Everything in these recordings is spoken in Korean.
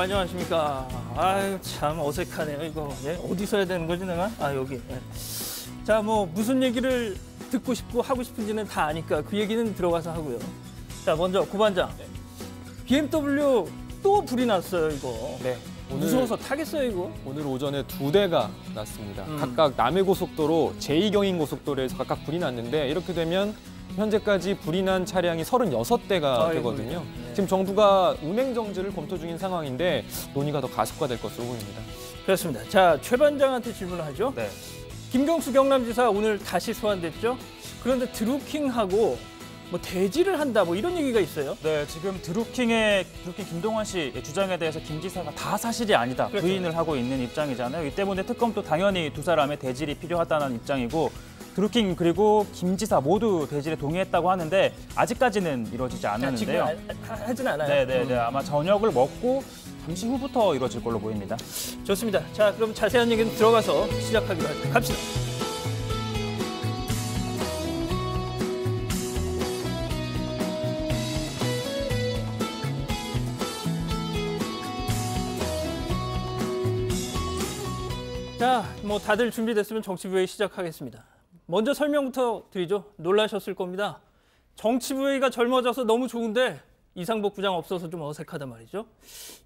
안녕하십니까. 아유, 참 어색하네요, 이거. 예? 어디서 해야 되는 거지, 내가? 아, 여기. 예. 자, 뭐, 무슨 얘기를 듣고 싶고 하고 싶은지는 다 아니까 그 얘기는 들어가서 하고요. 자, 먼저 고반장. 네. BMW 또 불이 났어요, 이거. 네. 무서워서 타겠어요, 이거? 오늘 오전에 2대가 났습니다. 각각 남해고속도로, 제2경인고속도로에서 각각 불이 났는데 이렇게 되면 현재까지 불이 난 차량이 36대가 되거든요. 네. 지금 정부가 운행 정지를 검토 중인 상황인데 논의가 더 가속화될 것으로 보입니다. 그렇습니다. 자, 최 반장한테 질문을 하죠. 네. 김경수 경남지사 오늘 다시 소환됐죠. 그런데 드루킹하고 뭐 대지를 한다 뭐 이런 얘기가 있어요. 네, 지금 드루킹 김동완 씨 주장에 대해서 김 지사가 다 사실이 아니다 그렇죠. 부인을 하고 있는 입장이잖아요. 이 때문에 특검도 당연히 두 사람의 대질이 필요하다는 입장이고 드루킹 그리고 김 지사 모두 대질에 동의했다고 하는데 아직까지는 이루어지지 않았는데요. 지금 하진 않아요. 네, 아마 저녁을 먹고 잠시 후부터 이루어질 걸로 보입니다. 좋습니다. 자, 그럼 자세한 얘기는 들어가서 시작하기로 할게요. 갑시다. 자, 뭐 다들 준비됐으면 정치부회의 시작하겠습니다. 먼저 설명부터 드리죠. 놀라셨을 겁니다. 정치부회의가 젊어져서 너무 좋은데 이상복 부장 없어서 좀 어색하단 말이죠.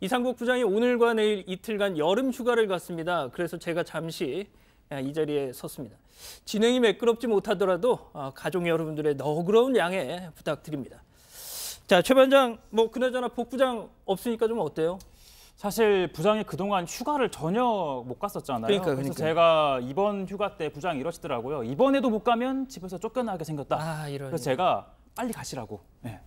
이상복 부장이 오늘과 내일 이틀간 여름 휴가를 갔습니다. 그래서 제가 잠시 이 자리에 섰습니다. 진행이 매끄럽지 못하더라도 가족 여러분들의 너그러운 양해 부탁드립니다. 자, 최 반장, 뭐 그나저나 복 부장 없으니까 좀 어때요? 사실 부장이 그동안 휴가를 전혀 못 갔었잖아요. 그래서 제가 이번 휴가 때 부장이 이러시더라고요. 이번에도 못 가면 집에서 쫓겨나게 생겼다. 그래서 제가 빨리 가시라고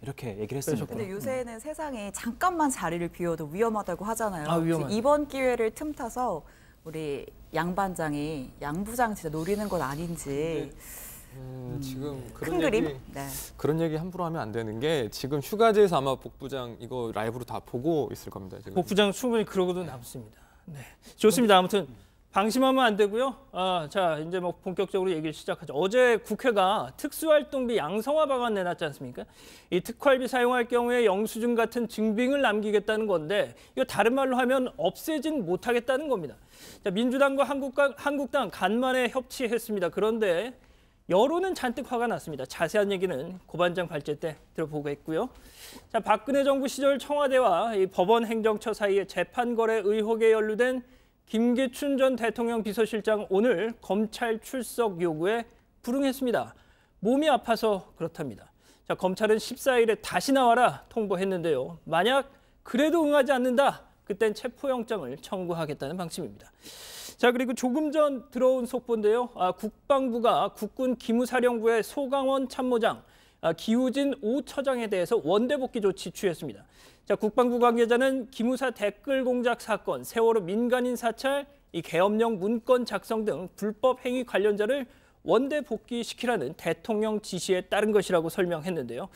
이렇게 얘기를 했습니다. 근데 요새는 세상에 잠깐만 자리를 비워도 위험하다고 하잖아요. 위험하죠. 이번 기회를 틈타서 우리 양 반장이 양 부장 진짜 노리는 건 아닌지. 지금 그런 얘기 함부로 하면 안 되는 게 지금 휴가지에서 아마 복 부장 이거 라이브로 다 보고 있을 겁니다. 지금. 복 부장 충분히 그러고도 남습니다. 네, 좋습니다. 아무튼 방심하면 안 되고요. 자, 이제 뭐 본격적으로 얘기를 시작하죠. 어제 국회가 특수활동비 양성화 방안 내놨지 않습니까? 이 특활비 사용할 경우에 영수증 같은 증빙을 남기겠다는 건데 이거 다른 말로 하면 없애진 못하겠다는 겁니다. 자, 민주당과 한국당 간만에 협치했습니다. 그런데 여론은 잔뜩 화가 났습니다. 자세한 얘기는 고반장 발제 때 들어보겠고요. 자, 박근혜 정부 시절 청와대와 이 법원 행정처 사이에 재판 거래 의혹에 연루된 김기춘 전 대통령 비서실장 오늘 검찰 출석 요구에 불응했습니다. 몸이 아파서 그렇답니다. 자, 검찰은 14일에 다시 나와라 통보했는데요. 만약 그래도 응하지 않는다, 그땐 체포영장을 청구하겠다는 방침입니다. 자, 그리고 조금 전 들어온 속보인데요. 국방부가 국군 기무사령부의 소강원 참모장, 기우진 5처장에 대해서 원대 복귀 조치 취했습니다. 자, 국방부 관계자는 기무사 댓글 공작 사건, 세월호 민간인 사찰, 이 계엄령 문건 작성 등 불법 행위 관련자를 원대 복귀시키라는 대통령 지시에 따른 것이라고 설명했는데요.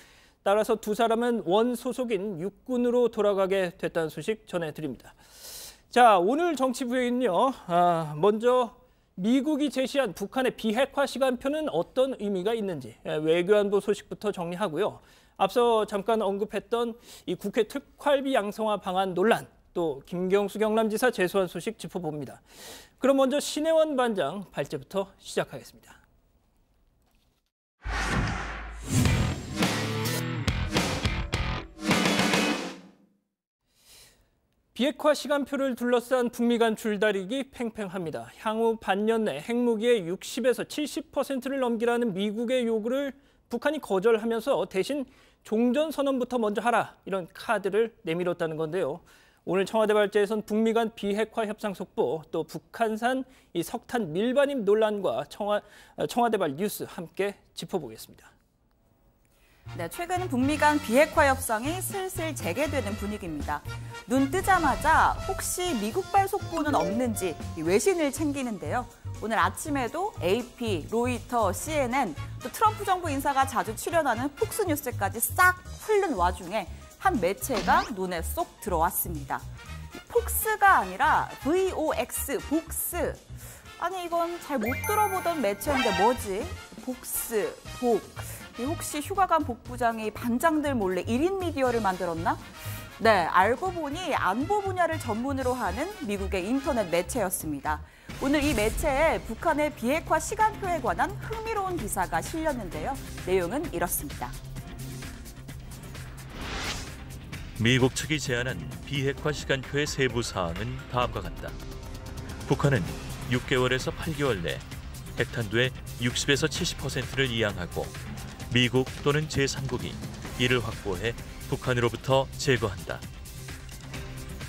따라서 두 사람은 원 소속인 육군으로 돌아가게 됐다는 소식 전해드립니다. 자, 오늘 정치부회의는요. 먼저 미국이 제시한 북한의 비핵화 시간표는 어떤 의미가 있는지 외교안보 소식부터 정리하고요. 앞서 잠깐 언급했던 이 국회 특활비 양성화 방안 논란, 또 김경수 경남지사 재소환 소식 짚어봅니다. 그럼 먼저 신혜원 반장 발제부터 시작하겠습니다. 비핵화 시간표를 둘러싼 북미 간 줄다리기 팽팽합니다. 향후 반년 내 핵무기의 60에서 70%를 넘기라는 미국의 요구를 북한이 거절하면서 대신 종전선언부터 먼저 하라, 이런 카드를 내밀었다는 건데요. 오늘 청와대 발제에선 북미 간 비핵화 협상 속보, 또 북한산 이 석탄 밀반입 논란과 청와대발 뉴스 함께 짚어보겠습니다. 네, 최근 북미 간 비핵화 협상이 슬슬 재개되는 분위기입니다. 눈 뜨자마자 혹시 미국발 속보는 없는지 외신을 챙기는데요. 오늘 아침에도 AP, 로이터, CNN, 또 트럼프 정부 인사가 자주 출연하는 폭스뉴스까지 싹 훑는 와중에 한 매체가 눈에 쏙 들어왔습니다. 폭스가 아니라 VOX, 복스. 아니, 이건 잘 못 들어보던 매체인데 뭐지? 복스, 복. 혹시 휴가 간 복 부장이 반장들 몰래 1인 미디어를 만들었나? 네, 알고 보니 안보 분야를 전문으로 하는 미국의 인터넷 매체였습니다. 오늘 이 매체에 북한의 비핵화 시간표에 관한 흥미로운 기사가 실렸는데요. 내용은 이렇습니다. 미국 측이 제안한 비핵화 시간표의 세부 사항은 다음과 같다. 북한은 6개월에서 8개월 내 핵탄두의 60에서 70%를 이양하고 미국 또는 제3국이 이를 확보해 북한으로부터 제거한다.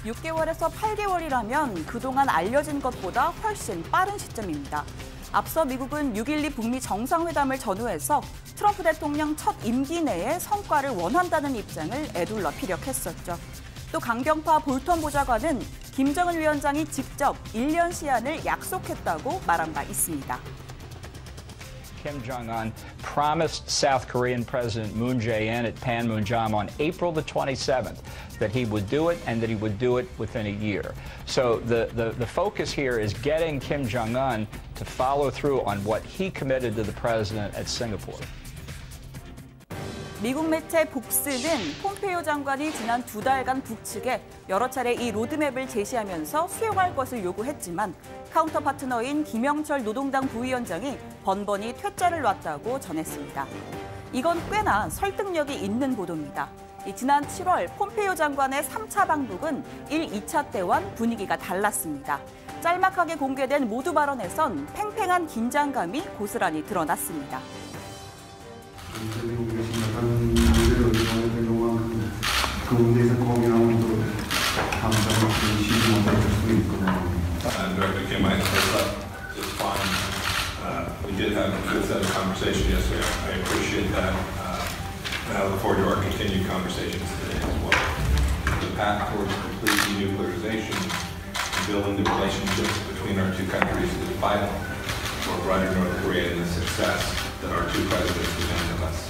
6개월에서 8개월이라면 그동안 알려진 것보다 훨씬 빠른 시점입니다. 앞서 미국은 6.12 북미 정상회담을 전후해서 트럼프 대통령 첫 임기 내에 성과를 원한다는 입장을 에둘러 피력했었죠. 또 강경파 볼턴 보좌관은 김정은 위원장이 직접 1년 시한을 약속했다고 말한 바 있습니다. Kim Jong-un promised South Korean President Moon Jae-in at Panmunjom on April the 27th that he would do it and that he would do it within a year. So the focus here is getting Kim Jong-un to follow through on what he committed to the president at Singapore. 미국 매체 복스는 폼페이오 장관이 지난 2달간 북측에 여러 차례 이 로드맵을 제시하면서 수용할 것을 요구했지만 카운터 파트너인 김영철 노동당 부위원장이 번번이 퇴짜를 놨다고 전했습니다. 이건 꽤나 설득력이 있는 보도입니다. 지난 7월 폼페이오 장관의 3차 방북은 1, 2차 때와는 분위기가 달랐습니다. 짤막하게 공개된 모두 발언에선 팽팽한 긴장감이 고스란히 드러났습니다. Director Kim, I thought just fine. We did have a good set of conversation yesterday. I appreciate that. And I look forward to our continued conversations today as well. The path towards complete denuclearization and building the relationships between our two countries is vital for a brighter North Korea and the success that our two presidents demand of us.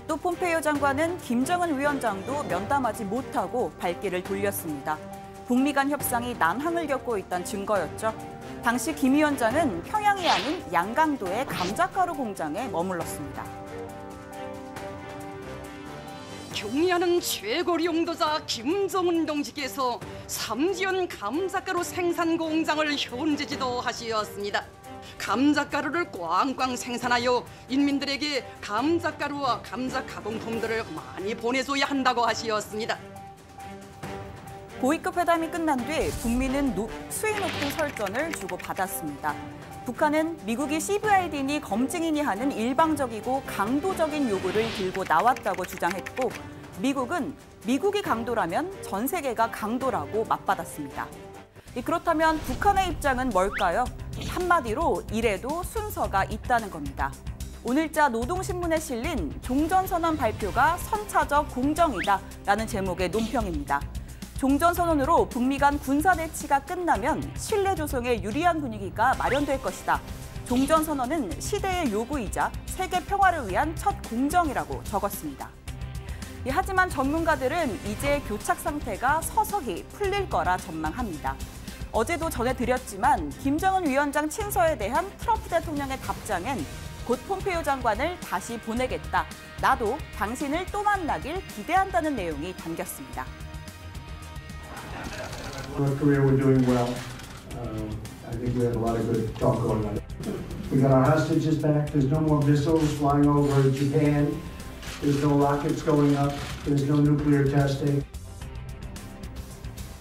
또 폼페이오 장관은 김정은 위원장도 면담하지 못하고 발길을 돌렸습니다. 북미 간 협상이 난항을 겪고 있다는 증거였죠. 당시 김 위원장은 평양이 아닌 양강도의 감자가루 공장에 머물렀습니다. 경의하는 최고리 용도자 김정은 동지께서 삼지연 감자가루 생산 공장을 현재 지도하시었습니다. 감자가루를 꽝꽝 생산하여 인민들에게 감자가루와 감자 가공품들을 많이 보내줘야 한다고 하시었습니다. 고위급 회담이 끝난 뒤 북미는 수위 높은 설전을 주고받았습니다. 북한은 미국이 CVID니 검증이니 하는 일방적이고 강도적인 요구를 들고 나왔다고 주장했고 미국은 미국이 강도라면 전 세계가 강도라고 맞받았습니다. 그렇다면 북한의 입장은 뭘까요? 한마디로 이래도 순서가 있다는 겁니다. 오늘자 노동신문에 실린 종전선언 발표가 선차적 공정이다라는 제목의 논평입니다. 종전선언으로 북미 간 군사대치가 끝나면 신뢰 조성에 유리한 분위기가 마련될 것이다. 종전선언은 시대의 요구이자 세계 평화를 위한 첫 공정이라고 적었습니다. 하지만 전문가들은 이제 교착 상태가 서서히 풀릴 거라 전망합니다. 어제도 전해드렸지만 김정은 위원장 친서에 대한 트럼프 대통령의 답장엔 곧 폼페이오 장관을 다시 보내겠다. 나도 당신을 또 만나길 기대한다는 내용이 담겼습니다. North Korea, we're doing well. I think we have a lot of good talk going on. We got our hostages back. There's no more missiles flying over Japan. There's no rockets going up. There's no nuclear testing.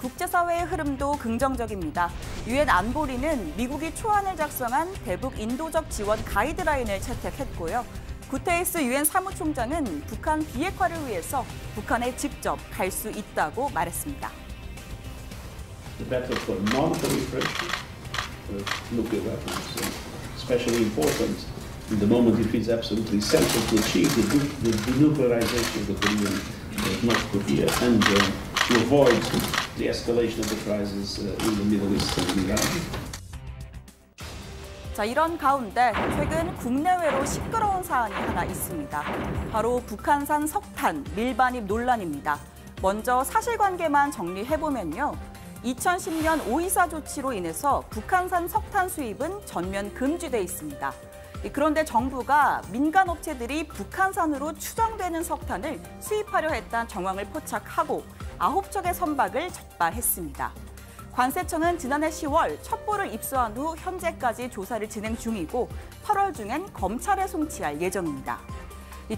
국제사회의 흐름도 긍정적입니다. 유엔 안보리는 미국이 초안을 작성한 대북 인도적 지원 가이드라인을 채택했고요. 구테이스 유엔 사무총장은 북한 비핵화를 위해서 북한에 직접 갈 수 있다고 말했습니다. The battle for non-proliferation of nuclear weapons is especially important in the moment it is absolutely essential to achieve the denuclearization of the Korean North Korea and to avoid the escalation of the crisis in the Middle East and in Iran. 자, 이런 가운데 최근 국내외로 시끄러운 사안이 하나 있습니다. 바로 북한산 석탄 밀반입 논란입니다. 먼저 사실관계만 정리해보면요. 2010년 오이사 조치로 인해서 북한산 석탄 수입은 전면 금지돼 있습니다. 그런데 정부가 민간 업체들이 북한산으로 추정되는 석탄을 수입하려 했다는 정황을 포착하고 9척의 선박을 적발했습니다. 관세청은 지난해 10월 첩보를 입수한 후 현재까지 조사를 진행 중이고 8월 중엔 검찰에 송치할 예정입니다.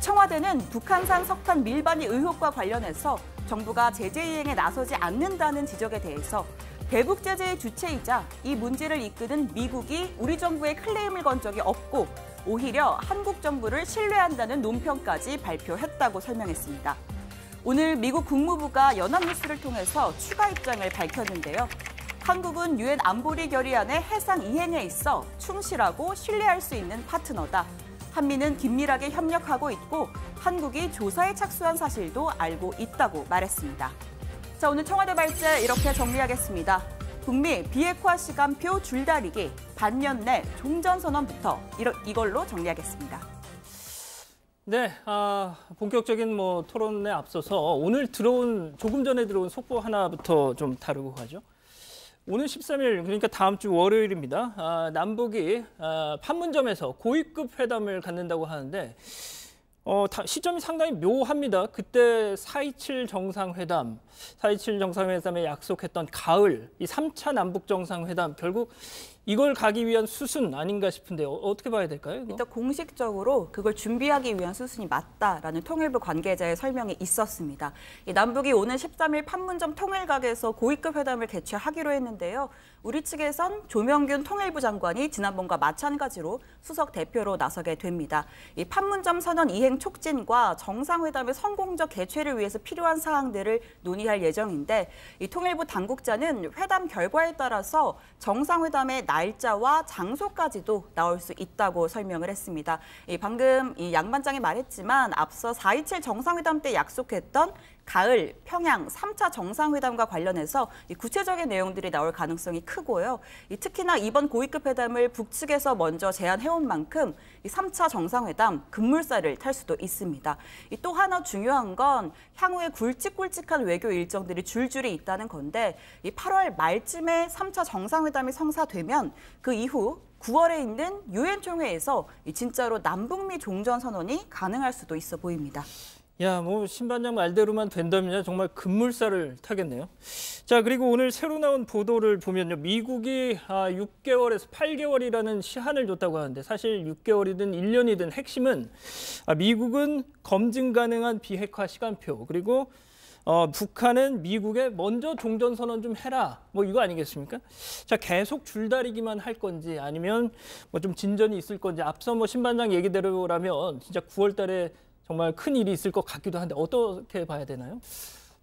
청와대는 북한산 석탄 밀반입 의혹과 관련해서 정부가 제재 이행에 나서지 않는다는 지적에 대해서 대북 제재의 주체이자 이 문제를 이끄는 미국이 우리 정부에 클레임을 건 적이 없고 오히려 한국 정부를 신뢰한다는 논평까지 발표했다고 설명했습니다. 오늘 미국 국무부가 연합뉴스를 통해서 추가 입장을 밝혔는데요. 한국은 유엔 안보리 결의안의 해상 이행에 있어 충실하고 신뢰할 수 있는 파트너다. 한미는 긴밀하게 협력하고 있고 한국이 조사에 착수한 사실도 알고 있다고 말했습니다. 자, 오늘 청와대 발제 이렇게 정리하겠습니다. 북미 비핵화 시간표 줄다리기, 반년 내 종전선언부터 이걸로 정리하겠습니다. 네, 본격적인 토론에 앞서서 오늘 조금 전에 들어온 속보 하나부터 좀 다루고 가죠. 오늘 13일, 그러니까 다음 주 월요일입니다. 남북이 판문점에서 고위급 회담을 갖는다고 하는데 시점이 상당히 묘합니다. 그때 4.27 정상회담에 약속했던 가을, 이 3차 남북 정상회담 결국 이걸 가기 위한 수순 아닌가 싶은데 어떻게 봐야 될까요? 이거? 일단 공식적으로 그걸 준비하기 위한 수순이 맞다라는 통일부 관계자의 설명이 있었습니다. 남북이 오는 13일 판문점 통일각에서 고위급 회담을 개최하기로 했는데요. 우리 측에선 조명균 통일부 장관이 지난번과 마찬가지로 수석 대표로 나서게 됩니다. 이 판문점 선언 이행 촉진과 정상회담의 성공적 개최를 위해서 필요한 사항들을 논의할 예정인데 이 통일부 당국자는 회담 결과에 따라서 정상회담의 날짜와 장소까지도 나올 수 있다고 설명을 했습니다. 방금 양 반장이 말했지만 앞서 4.27 정상회담 때 약속했던 가을 평양 3차 정상회담과 관련해서 구체적인 내용들이 나올 가능성이 크고요. 특히나 이번 고위급 회담을 북측에서 먼저 제안해온 만큼 3차 정상회담 급물살을 탈 수도 있습니다. 또 하나 중요한 건 향후에 굵직굵직한 외교 일정들이 줄줄이 있다는 건데 8월 말쯤에 3차 정상회담이 성사되면 그 이후 9월에 있는 유엔 총회에서 진짜로 남북미 종전선언이 가능할 수도 있어 보입니다. 야, 신반장 말대로만 된다면 정말 급물살을 타겠네요. 자, 그리고 오늘 새로 나온 보도를 보면요. 미국이 6개월에서 8개월이라는 시한을 줬다고 하는데 사실 6개월이든 1년이든 핵심은 미국은 검증 가능한 비핵화 시간표 그리고 북한은 미국에 먼저 종전선언 좀 해라. 이거 아니겠습니까? 자, 계속 줄다리기만 할 건지 아니면 좀 진전이 있을 건지 앞서 신반장 얘기대로라면 진짜 9월 달에 정말 큰 일이 있을 것 같기도 한데 어떻게 봐야 되나요?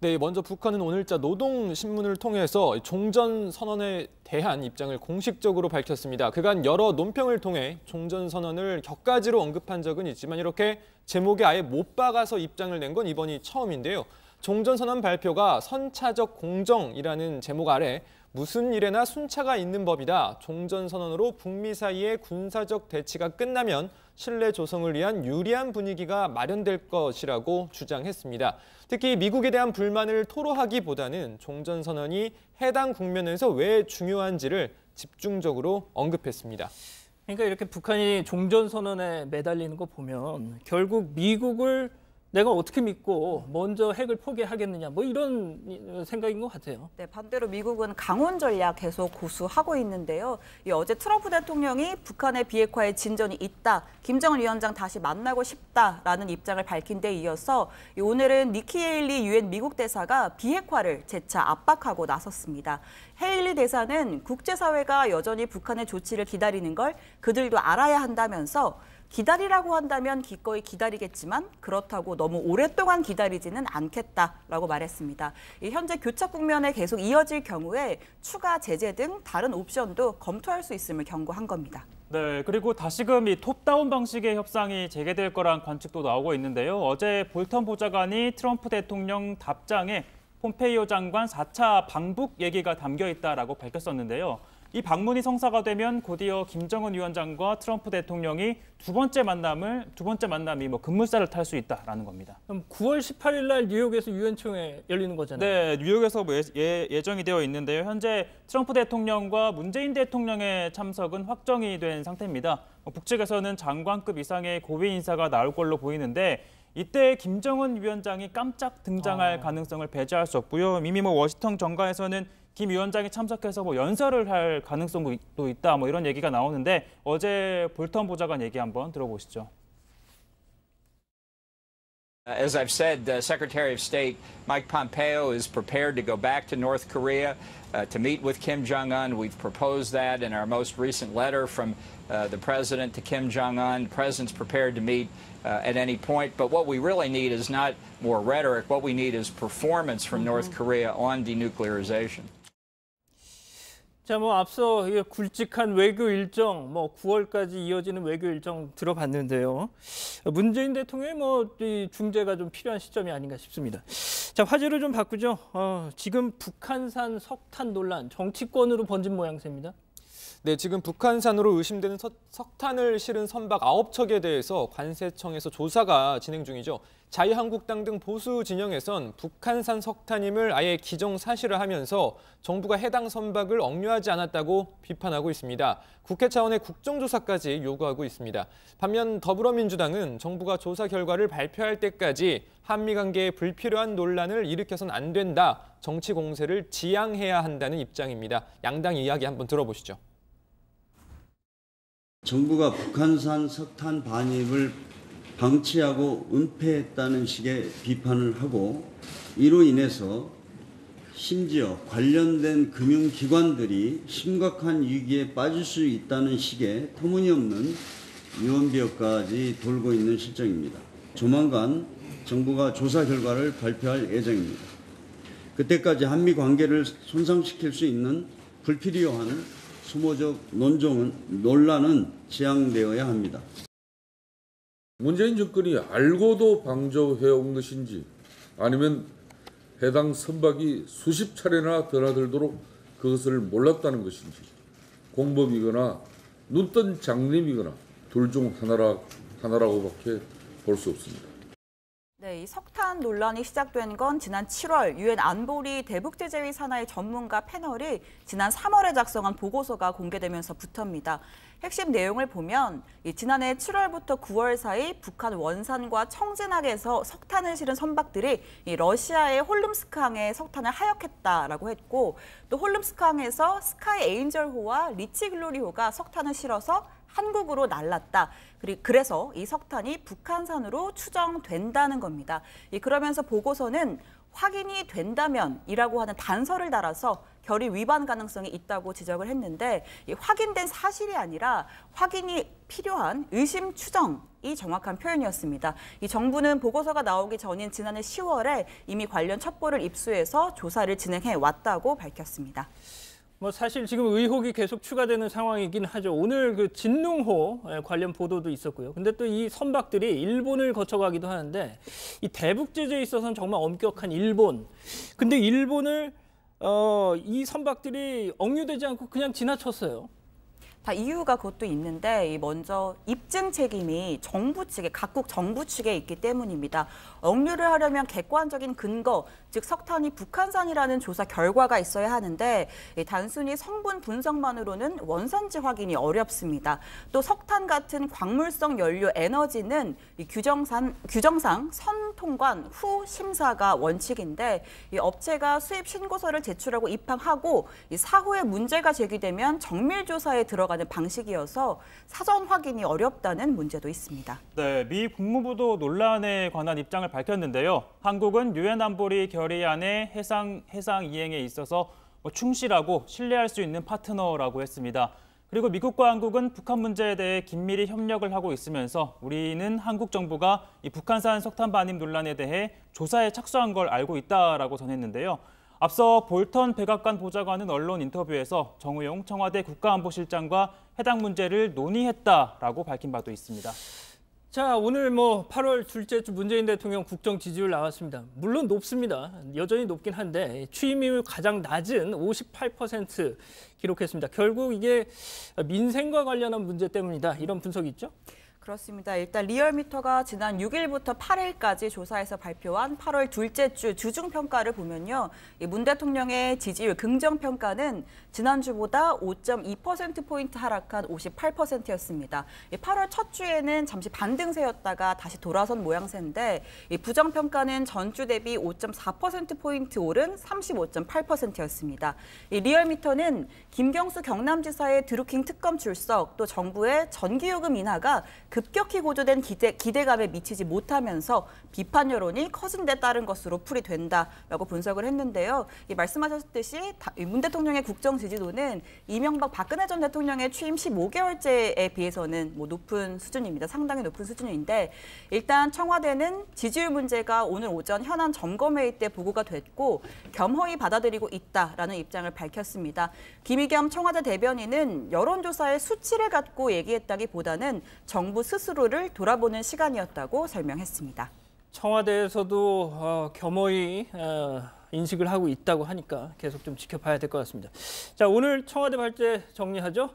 네, 먼저 북한은 오늘자 노동신문을 통해서 종전선언에 대한 입장을 공식적으로 밝혔습니다. 그간 여러 논평을 통해 종전선언을 격가지로 언급한 적은 있지만 이렇게 제목에 아예 못 박아서 입장을 낸 건 이번이 처음인데요. 종전선언 발표가 선차적 공정이라는 제목 아래 무슨 일에나 순차가 있는 법이다. 종전선언으로 북미 사이의 군사적 대치가 끝나면 신뢰 조성을 위한 유리한 분위기가 마련될 것이라고 주장했습니다. 특히 미국에 대한 불만을 토로하기보다는 종전선언이 해당 국면에서 왜 중요한지를 집중적으로 언급했습니다. 그러니까 이렇게 북한이 종전선언에 매달리는 거 보면 결국 미국을 내가 어떻게 믿고 먼저 핵을 포기하겠느냐 이런 생각인 것 같아요. 네, 반대로 미국은 강원 전략 계속 고수하고 있는데요. 어제 트럼프 대통령이 북한의 비핵화에 진전이 있다. 김정은 위원장 다시 만나고 싶다라는 입장을 밝힌 데 이어서 오늘은 니키 헤일리 유엔 미국 대사가 비핵화를 재차 압박하고 나섰습니다. 헤일리 대사는 국제사회가 여전히 북한의 조치를 기다리는 걸 그들도 알아야 한다면서 기다리라고 한다면 기꺼이 기다리겠지만 그렇다고 너무 오랫동안 기다리지는 않겠다라고 말했습니다. 현재 교착 국면에 계속 이어질 경우에 추가 제재 등 다른 옵션도 검토할 수 있음을 경고한 겁니다. 네, 그리고 다시금 이 톱다운 방식의 협상이 재개될 거란 관측도 나오고 있는데요. 어제 볼턴 보좌관이 트럼프 대통령 답장에 폼페이오 장관 4차 방북 얘기가 담겨 있다라고 밝혔었는데요. 이 방문이 성사가 되면 곧이어 김정은 위원장과 트럼프 대통령이 두 번째 만남이 급물살을 탈 수 있다라는 겁니다. 그럼 9월 18일 날 뉴욕에서 유엔총회 열리는 거잖아요. 네, 뉴욕에서 예정이 되어 있는데요. 현재 트럼프 대통령과 문재인 대통령의 참석은 확정이 된 상태입니다. 북측에서는 장관급 이상의 고위 인사가 나올 걸로 보이는데 이때 김정은 위원장이 깜짝 등장할 가능성을 배제할 수 없고요. 이미 워싱턴 정가에서는 김 위원장이 참석해서 연설을 할 가능성도 있다 이런 얘기가 나오는데 어제 볼턴 보좌관 얘기 한번 들어보시죠. As I've said, Secretary of State Mike Pompeo is prepared to go back to North Korea to meet with Kim Jong-un. We've proposed that in our most recent letter from the President to Kim Jong-un. The President's prepared to meet at any point. But what we really need is not more rhetoric. What we need is performance from North Korea on denuclearization. 자, 앞서 굵직한 외교 일정, 9월까지 이어지는 외교 일정 들어봤는데요. 문재인 대통령의 이 중재가 좀 필요한 시점이 아닌가 싶습니다. 자, 화제를 좀 바꾸죠. 지금 북한산 석탄 논란, 정치권으로 번진 모양새입니다. 네, 지금 북한산으로 의심되는 석탄을 실은 선박 9척에 대해서 관세청에서 조사가 진행 중이죠. 자유한국당 등 보수 진영에선 북한산 석탄임을 아예 기정사실을 하면서 정부가 해당 선박을 억류하지 않았다고 비판하고 있습니다. 국회 차원의 국정조사까지 요구하고 있습니다. 반면 더불어민주당은 정부가 조사 결과를 발표할 때까지 한미 관계에 불필요한 논란을 일으켜선 안 된다, 정치 공세를 지양해야 한다는 입장입니다. 양당 이야기 한번 들어보시죠. 정부가 북한산 석탄 반입을 방치하고 은폐했다는 식의 비판을 하고 이로 인해서 심지어 관련된 금융기관들이 심각한 위기에 빠질 수 있다는 식의 터무니없는 유언비어까지 돌고 있는 실정입니다. 조만간 정부가 조사 결과를 발표할 예정입니다. 그때까지 한미 관계를 손상시킬 수 있는 불필요한 소모적 논란은 지양되어야 합니다. 문재인 정권이 알고도 방조해온 것인지 아니면 해당 선박이 수십 차례나 드나들도록 그것을 몰랐다는 것인지 공범이거나 눈뜬 장님이거나 둘 중 하나라고밖에 볼 수 없습니다. 네, 이 석탄 논란이 시작된 건 지난 7월 유엔 안보리 대북제재위 산하의 전문가 패널이 지난 3월에 작성한 보고서가 공개되면서부터입니다. 핵심 내용을 보면 지난해 7월부터 9월 사이 북한 원산과 청진항에서 석탄을 실은 선박들이 러시아의 홀름스크항에 석탄을 하역했다라고 했고, 또 홀름스크항에서 스카이 에인절호와 리치 글로리호가 석탄을 실어서 한국으로 날랐다. 그래서 이 석탄이 북한산으로 추정된다는 겁니다. 그러면서 보고서는 확인이 된다면이라고 하는 단서를 달아서 결의 위반 가능성이 있다고 지적을 했는데, 확인된 사실이 아니라 확인이 필요한 의심 추정이 정확한 표현이었습니다. 이 정부는 보고서가 나오기 전인 지난해 10월에 이미 관련 첩보를 입수해서 조사를 진행해 왔다고 밝혔습니다. 사실 지금 의혹이 계속 추가되는 상황이긴 하죠. 오늘 진능호 관련 보도도 있었고요. 근데 또 이 선박들이 일본을 거쳐가기도 하는데 이 대북 제재에 있어서는 정말 엄격한 일본. 근데 일본을 이 선박들이 억류되지 않고 그냥 지나쳤어요. 다 이유가 그것도 있는데, 먼저 입증 책임이 정부 측에, 각국 정부 측에 있기 때문입니다. 억류를 하려면 객관적인 근거, 즉 석탄이 북한산이라는 조사 결과가 있어야 하는데 단순히 성분 분석만으로는 원산지 확인이 어렵습니다. 또 석탄 같은 광물성 연료 에너지는 규정상 선통관 후 심사가 원칙인데, 이 업체가 수입 신고서를 제출하고 입항하고 사후에 문제가 제기되면 정밀 조사에 들어가는 방식이어서 사전 확인이 어렵다는 문제도 있습니다. 네, 미 국무부도 논란에 관한 입장을 밝혔는데요. 한국은 유엔 안보리 결의안의 해상 이행에 있어서 충실하고 신뢰할 수 있는 파트너라고 했습니다. 그리고 미국과 한국은 북한 문제에 대해 긴밀히 협력을 하고 있으면서 우리는 한국 정부가 이 북한산 석탄 반입 논란에 대해 조사에 착수한 걸 알고 있다라고 전했는데요. 앞서 볼턴 백악관 보좌관은 언론 인터뷰에서 정우용 청와대 국가안보실장과 해당 문제를 논의했다라고 밝힌 바도 있습니다. 자, 오늘 8월 둘째 주 문재인 대통령 국정 지지율 나왔습니다. 물론 높습니다. 여전히 높긴 한데 취임 이후 가장 낮은 58% 기록했습니다. 결국 이게 민생과 관련한 문제 때문이다. 이런 분석이 있죠? 그렇습니다. 일단 리얼미터가 지난 6일부터 8일까지 조사해서 발표한 8월 둘째 주 주중평가를 보면요. 문 대통령의 지지율 긍정평가는 지난주보다 5.2%포인트 하락한 58%였습니다. 8월 첫 주에는 잠시 반등세였다가 다시 돌아선 모양새인데 부정평가는 전주 대비 5.4%포인트 오른 35.8%였습니다. 리얼미터는 김경수 경남지사의 드루킹 특검 출석, 또 정부의 전기요금 인하가 급격히 고조된 기대감에 미치지 못하면서 비판 여론이 커진 데 따른 것으로 풀이된다라고 분석을 했는데요. 말씀하셨듯이 문 대통령의 국정 지지도는 이명박 박근혜 전 대통령의 취임 15개월째에 비해서는 높은 수준입니다. 상당히 높은 수준인데 일단 청와대는 지지율 문제가 오늘 오전 현안 점검회의 때 보고가 됐고 겸허히 받아들이고 있다라는 입장을 밝혔습니다. 김의겸 청와대 대변인은 여론조사의 수치를 갖고 얘기했다기보다는 정부 스스로를 돌아보는 시간이었다고 설명했습니다. 청와대에서도 겸허히 인식을 하고 있다고 하니까 계속 좀 지켜봐야 될 것 같습니다. 자, 오늘 청와대 발제 정리하죠.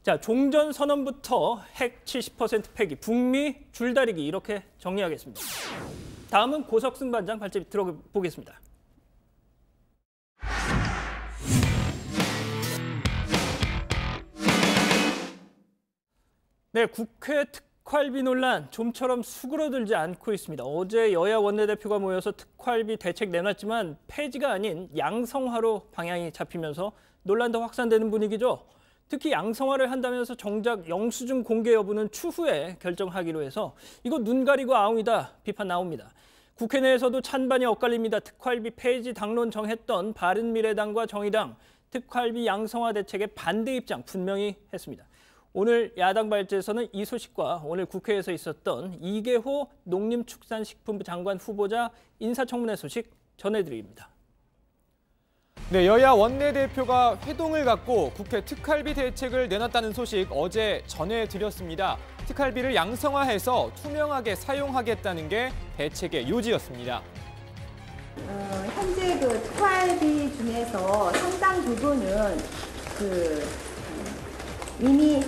자, 종전 선언부터 핵 70% 폐기, 북미 줄다리기 이렇게 정리하겠습니다. 다음은 고석승 반장 발제 들어보겠습니다. 네, 국회 특활비 논란 좀처럼 수그러들지 않고 있습니다. 어제 여야 원내대표가 모여서 특활비 대책 내놨지만 폐지가 아닌 양성화로 방향이 잡히면서 논란 더 확산되는 분위기죠. 특히 양성화를 한다면서 정작 영수증 공개 여부는 추후에 결정하기로 해서 이거 눈 가리고 아웅이다 비판 나옵니다. 국회 내에서도 찬반이 엇갈립니다. 특활비 폐지 당론 정했던 바른미래당과 정의당 특활비 양성화 대책에 반대 입장 분명히 했습니다. 오늘 야당 발제에서는 이 소식과 오늘 국회에서 있었던 이계호 농림축산식품부 장관 후보자 인사청문회 소식 전해드립니다. 네, 여야 원내대표가 회동을 갖고 국회 특활비 대책을 내놨다는 소식 어제 전해드렸습니다. 특활비를 양성화해서 투명하게 사용하겠다는 게 대책의 요지였습니다. 현재 그 특활비 중에서 상당 부분은 이미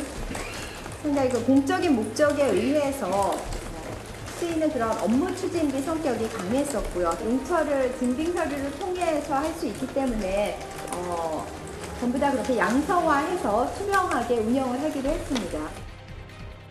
상당히 공적인 목적에 의해서 쓰이는 그런 업무 추진비 성격이 강했었고요. 용처를 증빙 서류를 통해서 할 수 있기 때문에 전부 다 그렇게 양성화해서 투명하게 운영을 하기로 했습니다.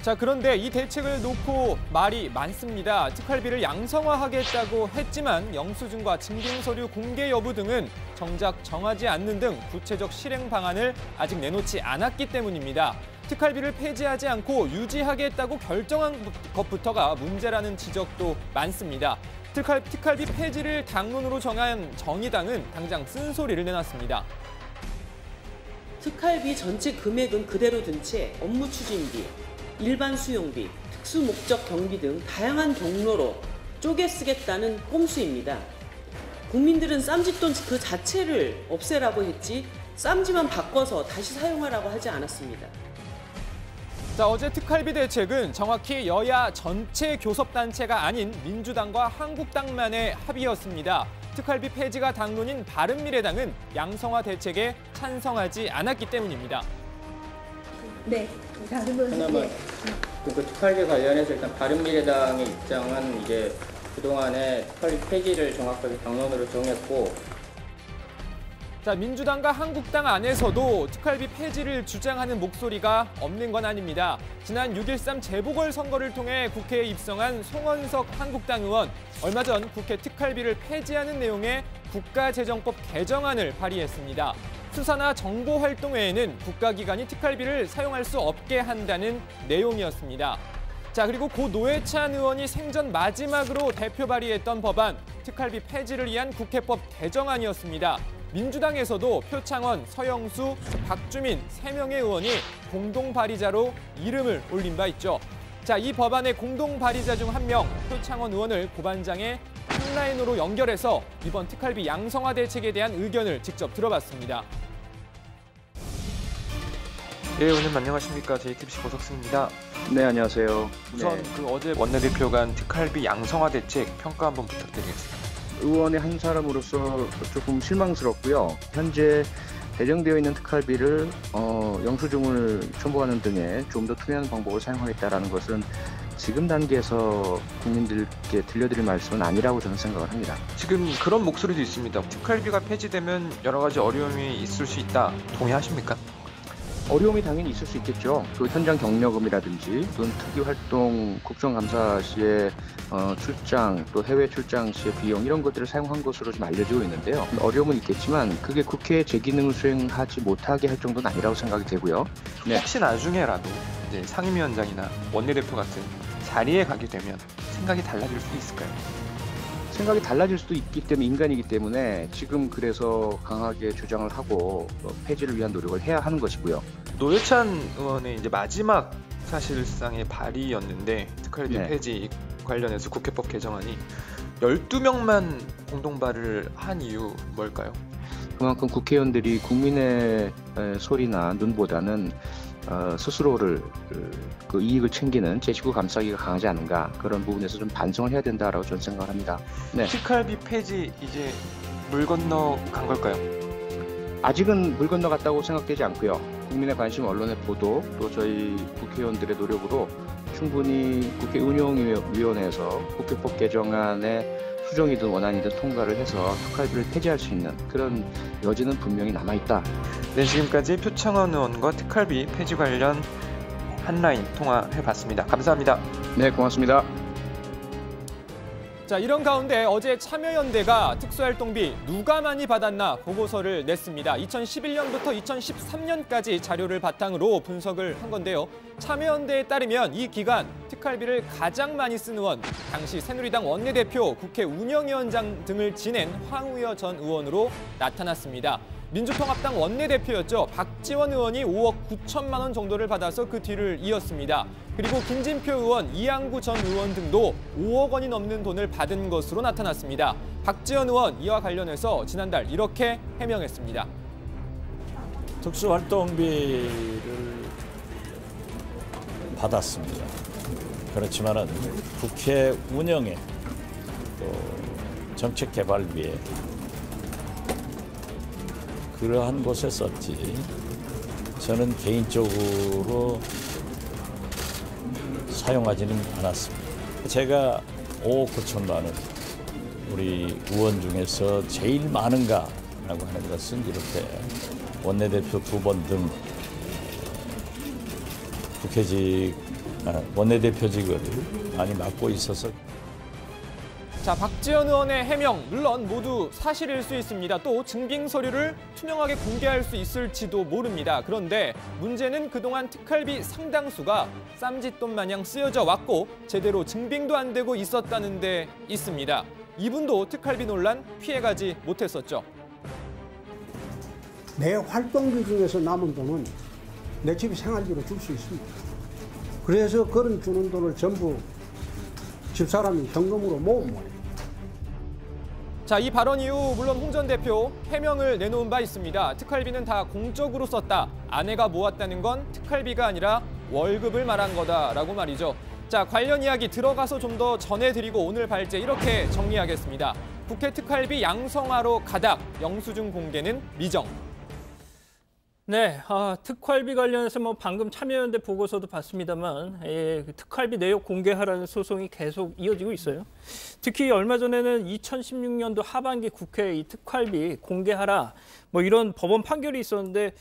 자, 그런데 이 대책을 놓고 말이 많습니다. 특활비를 양성화하겠다고 했지만 영수증과 증빙서류 공개 여부 등은 정작 정하지 않는 등 구체적 실행 방안을 아직 내놓지 않았기 때문입니다. 특활비를 폐지하지 않고 유지하겠다고 결정한 것부터가 문제라는 지적도 많습니다. 특활비 폐지를 당론으로 정한 정의당은 당장 쓴소리를 내놨습니다. 특활비 전체 금액은 그대로 둔 채 업무 추진비, 일반 수용비, 특수 목적 경비 등 다양한 경로로 쪼개 쓰겠다는 꼼수입니다. 국민들은 쌈짓돈 그 자체를 없애라고 했지 쌈지만 바꿔서 다시 사용하라고 하지 않았습니다. 자, 어제 특활비 대책은 정확히 여야 전체 교섭단체가 아닌 민주당과 한국당만의 합의였습니다. 특활비 폐지가 당론인 바른미래당은 양성화 대책에 찬성하지 않았기 때문입니다. 네, 그나마 그 특활비 관련해서 일단 바른미래당의 입장은 이제 그동안에 특활비 폐지를 정확하게 당론으로 정했고, 자, 민주당과 한국당 안에서도 특활비 폐지를 주장하는 목소리가 없는 건 아닙니다. 지난 6.13 재보궐선거를 통해 국회에 입성한 송원석 한국당 의원, 얼마 전 국회 특활비를 폐지하는 내용의 국가재정법 개정안을 발의했습니다. 수사나 정보 활동 외에는 국가기관이 특활비를 사용할 수 없게 한다는 내용이었습니다. 자, 그리고 고 노회찬 의원이 생전 마지막으로 대표 발의했던 법안, 특활비 폐지를 위한 국회법 개정안이었습니다. 민주당에서도 표창원, 서영수, 박주민 3명의 의원이 공동 발의자로 이름을 올린 바 있죠. 자, 이 법안의 공동 발의자 중 한 명, 표창원 의원을 고반장에 홈라인으로 연결해서 이번 특활비 양성화 대책에 대한 의견을 직접 들어봤습니다. 네, 의원님 안녕하십니까. JTBC 고석승입니다. 네, 안녕하세요. 우선 네. 어제 원내대표 간 특활비 양성화 대책 평가 한번 부탁드리겠습니다. 의원의 한 사람으로서 조금 실망스럽고요. 현재 배정되어 있는 특활비를 영수증을 첨부하는 등의 좀 더 투명한 방법을 사용하겠다는 것은 지금 단계에서 국민들께 들려드릴 말씀은 아니라고 저는 생각을 합니다. 지금 그런 목소리도 있습니다. 특활비가 폐지되면 여러 가지 어려움이 있을 수 있다. 동의하십니까? 어려움이 당연히 있을 수 있겠죠. 또 현장 격려금이라든지 또는 특이활동 국정감사 시에 출장 또 해외 출장 시의 비용 이런 것들을 사용한 것으로 좀 알려지고 있는데요. 어려움은 있겠지만 그게 국회의 제 기능을 수행하지 못하게 할 정도는 아니라고 생각이 되고요. 네. 혹시 나중에라도 이제 상임위원장이나 원내대표 같은 자리에 가게 되면 생각이 달라질 수도 있을까요? 생각이 달라질 수도 있기 때문에 인간이기 때문에 지금 그래서 강하게 주장을 하고 폐지를 위한 노력을 해야 하는 것이고요. 노회찬 의원의 이제 마지막 사실상의 발의였는데 특활비 네. 폐지 관련해서 국회법 개정안이 12명만 공동 발의를 한 이유 뭘까요? 그만큼 국회의원들이 국민의 소리나 눈보다는 스스로를 그 이익을 챙기는 제19 감싸기가 강하지 않은가 그런 부분에서 좀 반성을 해야 된다라고 저는 생각을 합니다. 네. 특활비 폐지 이제 물 건너 간 걸까요? 아직은 물 건너갔다고 생각되지 않고요. 국민의 관심, 언론의 보도, 또 저희 국회의원들의 노력으로 충분히 국회 운영위원회에서 국회법 개정안의 수정이든 원안이든 통과를 해서 특활비를 폐지할 수 있는 그런 여지는 분명히 남아있다. 네, 지금까지 표창원 의원과 특활비 폐지 관련 한라인 통화해봤습니다. 감사합니다. 네, 고맙습니다. 자, 이런 가운데 어제 참여연대가 특수활동비 누가 많이 받았나 보고서를 냈습니다. 2011년부터 2013년까지 자료를 바탕으로 분석을 한 건데요. 참여연대에 따르면 이 기간 특활비를 가장 많이 쓴 의원, 당시 새누리당 원내대표, 국회 운영위원장 등을 지낸 황우여 전 의원으로 나타났습니다. 민주통합당 원내대표였죠. 박지원 의원이 5억 9천만 원 정도를 받아서 그 뒤를 이었습니다. 그리고 김진표 의원, 이양구 전 의원 등도 5억 원이 넘는 돈을 받은 것으로 나타났습니다. 박지원 의원 이와 관련해서 지난달 이렇게 해명했습니다. 특수활동비를 받았습니다. 그렇지만은 국회 운영에 또 정책개발비에 그러한 곳에 썼지 저는 개인적으로 사용하지는 않았습니다. 제가 5억 9천만 원 우리 의원 중에서 제일 많은가라고 하는 것은 이렇게 원내대표 2번 등 원내대표직을 많이 맡고 있어서. 자, 박지원 의원의 해명, 물론 모두 사실일 수 있습니다. 또 증빙 서류를 투명하게 공개할 수 있을지도 모릅니다. 그런데 문제는 그동안 특활비 상당수가 쌈짓돈 마냥 쓰여져 왔고 제대로 증빙도 안 되고 있었다는 데 있습니다. 이분도 특활비 논란 피해가지 못했었죠. 내 활동비 중에서 남은 돈은 내 집 생활비로 줄 수 있습니다. 그래서 그런 주는 돈을 전부 집사람이 현금으로 모은 거예요. 자, 이 발언 이후 물론 홍 전 대표 해명을 내놓은 바 있습니다. 특활비는 다 공적으로 썼다. 아내가 모았다는 건 특활비가 아니라 월급을 말한 거다라고 말이죠. 자, 관련 이야기 들어가서 좀 더 전해드리고 오늘 발제 이렇게 정리하겠습니다. 국회 특활비 양성화로 가닥, 영수증 공개는 미정. 네, 특활비 관련해서 방금 참여연대 보고서도 봤습니다만 그 특활비 내역 공개하라는 소송이 계속 이어지고 있어요. 특히 얼마 전에는 2016년도 하반기 국회에 이 특활비 공개하라 이런 법원 판결이 있었는데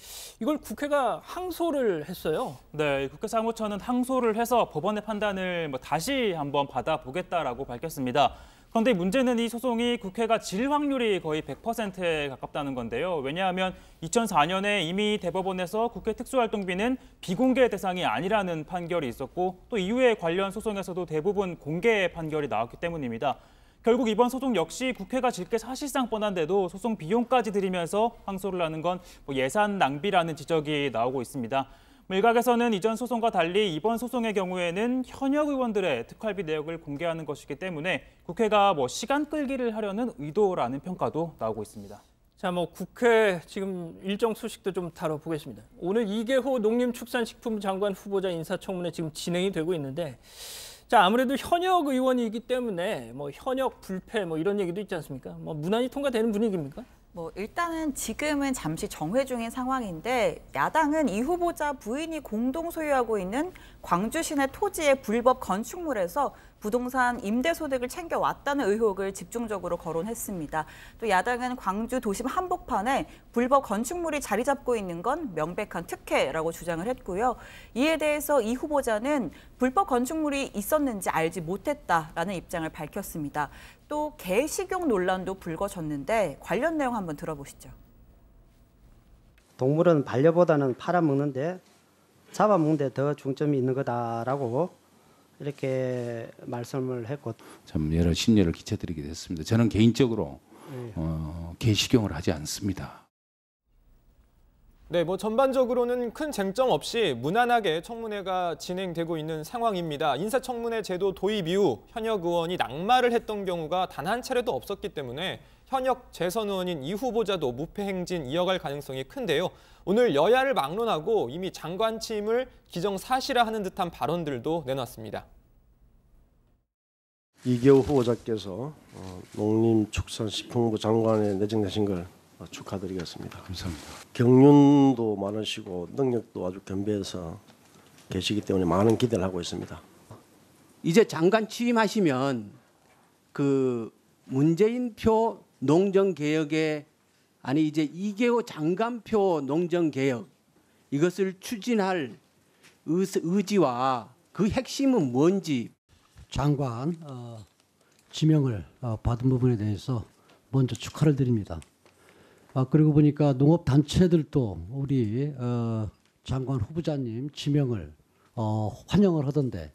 이걸 국회가 항소를 했어요. 네, 국회 사무처는 항소를 해서 법원의 판단을 다시 한번 받아보겠다라고 밝혔습니다. 그런데 문제는 이 소송이 국회가 질 확률이 거의 100%에 가깝다는 건데요. 왜냐하면 2004년에 이미 대법원에서 국회 특수활동비는 비공개 대상이 아니라는 판결이 있었고 또 이후에 관련 소송에서도 대부분 공개 판결이 나왔기 때문입니다. 결국 이번 소송 역시 국회가 질 게 사실상 뻔한데도 소송 비용까지 들이면서 항소를 하는 건 예산 낭비라는 지적이 나오고 있습니다. 일각에서는 이전 소송과 달리 이번 소송의 경우에는 현역 의원들의 특활비 내역을 공개하는 것이기 때문에 국회가 시간 끌기를 하려는 의도라는 평가도 나오고 있습니다. 자, 뭐 국회 지금 일정 소식도 좀 다뤄보겠습니다. 오늘 이계호 농림축산식품부 장관 후보자 인사청문회 지금 진행이 되고 있는데, 자, 아무래도 현역 의원이기 때문에 뭐 현역 불패 뭐 이런 얘기도 있지 않습니까? 뭐 무난히 통과되는 분위기입니까? 뭐 일단은 지금은 잠시 정회 중인 상황인데, 야당은 이 후보자 부인이 공동 소유하고 있는 광주 시내 토지의 불법 건축물에서 부동산 임대 소득을 챙겨왔다는 의혹을 집중적으로 거론했습니다. 또 야당은 광주 도심 한복판에 불법 건축물이 자리 잡고 있는 건 명백한 특혜라고 주장을 했고요. 이에 대해서 이 후보자는 불법 건축물이 있었는지 알지 못했다라는 입장을 밝혔습니다. 또 개식용 논란도 불거졌는데 관련 내용 한번 들어보시죠. 동물은 반려보다는 팔아먹는데 잡아먹는 데 더 중점이 있는 거다라고 이렇게 말씀을 했고, 참 여러 심려를 끼쳐드리게 됐습니다. 저는 개인적으로 개식용을 하지 않습니다. 네, 뭐 전반적으로는 큰 쟁점 없이 무난하게 청문회가 진행되고 있는 상황입니다. 인사청문회 제도 도입 이후 현역 의원이 낙마를 했던 경우가 단 한 차례도 없었기 때문에 현역 재선 의원인 이 후보자도 무패 행진 이어갈 가능성이 큰데요. 오늘 여야를 막론하고 이미 장관 취임을 기정사실화하는 듯한 발언들도 내놨습니다. 이계호 후보자께서 농림축산식품부 장관에 내정되신 걸 축하드리겠습니다. 감사합니다. 경륜도 많으시고 능력도 아주 겸비해서 계시기 때문에 많은 기대를 하고 있습니다. 이제 장관 취임하시면 그 문재인표 농정개혁에 이제 이계호 장관표 농정개혁 이것을 추진할 의지와 그 핵심은 뭔지. 장관 지명을 받은 부분에 대해서 먼저 축하를 드립니다. 그리고 보니까 농업단체들도 우리 장관 후보자님 지명을 환영을 하던데.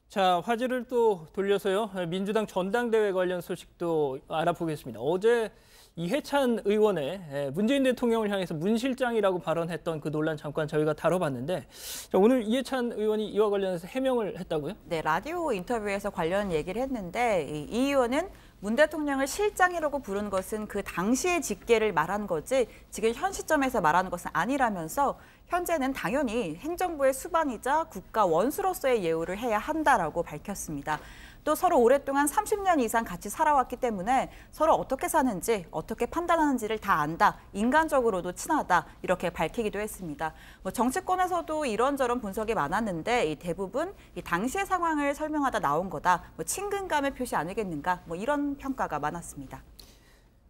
자, 화제를 또 돌려서요. 민주당 전당대회 관련 소식도 알아보겠습니다. 어제 이해찬 의원의 문재인 대통령을 향해서 문실장이라고 발언했던 그 논란 잠깐 저희가 다뤄봤는데, 자, 오늘 이해찬 의원이 이와 관련해서 해명을 했다고요? 네, 라디오 인터뷰에서 관련 얘기를 했는데, 이 의원은 문 대통령을 실장이라고 부른 것은 그 당시의 직계를 말한 거지 지금 현 시점에서 말하는 것은 아니라면서 현재는 당연히 행정부의 수반이자 국가 원수로서의 예우를 해야 한다라고 밝혔습니다. 또 서로 오랫동안 30년 이상 같이 살아왔기 때문에 서로 어떻게 사는지, 어떻게 판단하는지를 다 안다, 인간적으로도 친하다 이렇게 밝히기도 했습니다. 뭐 정치권에서도 이런저런 분석이 많았는데 대부분 이 당시의 상황을 설명하다 나온 거다, 뭐 친근감의 표시 아니겠는가, 뭐 이런 평가가 많았습니다.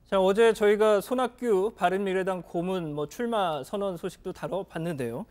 자, 어제 저희가 손학규 바른미래당 고문 출마 선언 소식도 다뤄봤는데요.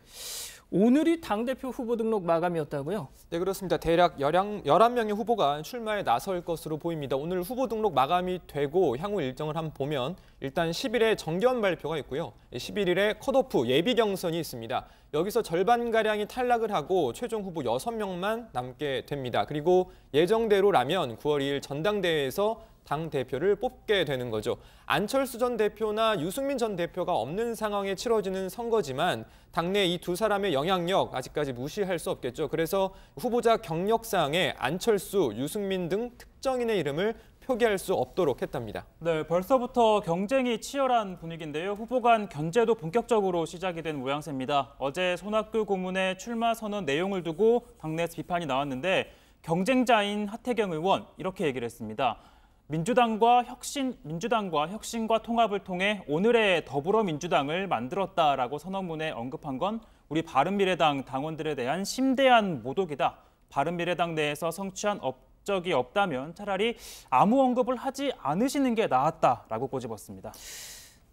오늘이 당대표 후보 등록 마감이었다고요? 네, 그렇습니다. 대략 11명의 후보가 출마에 나설 것으로 보입니다. 오늘 후보 등록 마감이 되고 향후 일정을 한번 보면 일단 10일에 정견 발표가 있고요. 11일에 컷오프 예비 경선이 있습니다. 여기서 절반가량이 탈락을 하고 최종 후보 6명만 남게 됩니다. 그리고 예정대로라면 9월 2일 전당대회에서 당대표를 뽑게 되는 거죠. 안철수 전 대표나 유승민 전 대표가 없는 상황에 치러지는 선거지만 당내 이 두 사람의 영향력 아직까지 무시할 수 없겠죠. 그래서 후보자 경력사항에 안철수, 유승민 등 특정인의 이름을 표기할 수 없도록 했답니다. 네, 벌써부터 경쟁이 치열한 분위기인데요. 후보 간 견제도 본격적으로 시작이 된 모양새입니다. 어제 손학규 고문의 출마 선언 내용을 두고 당내에서 비판이 나왔는데 경쟁자인 하태경 의원 이렇게 얘기를 했습니다. 민주당과 혁신과 통합을 통해 오늘의 더불어민주당을 만들었다라고 선언문에 언급한 건 우리 바른미래당 당원들에 대한 심대한 모독이다. 바른미래당 내에서 성취한 업적이 없다면 차라리 아무 언급을 하지 않으시는 게 낫다라고 꼬집었습니다.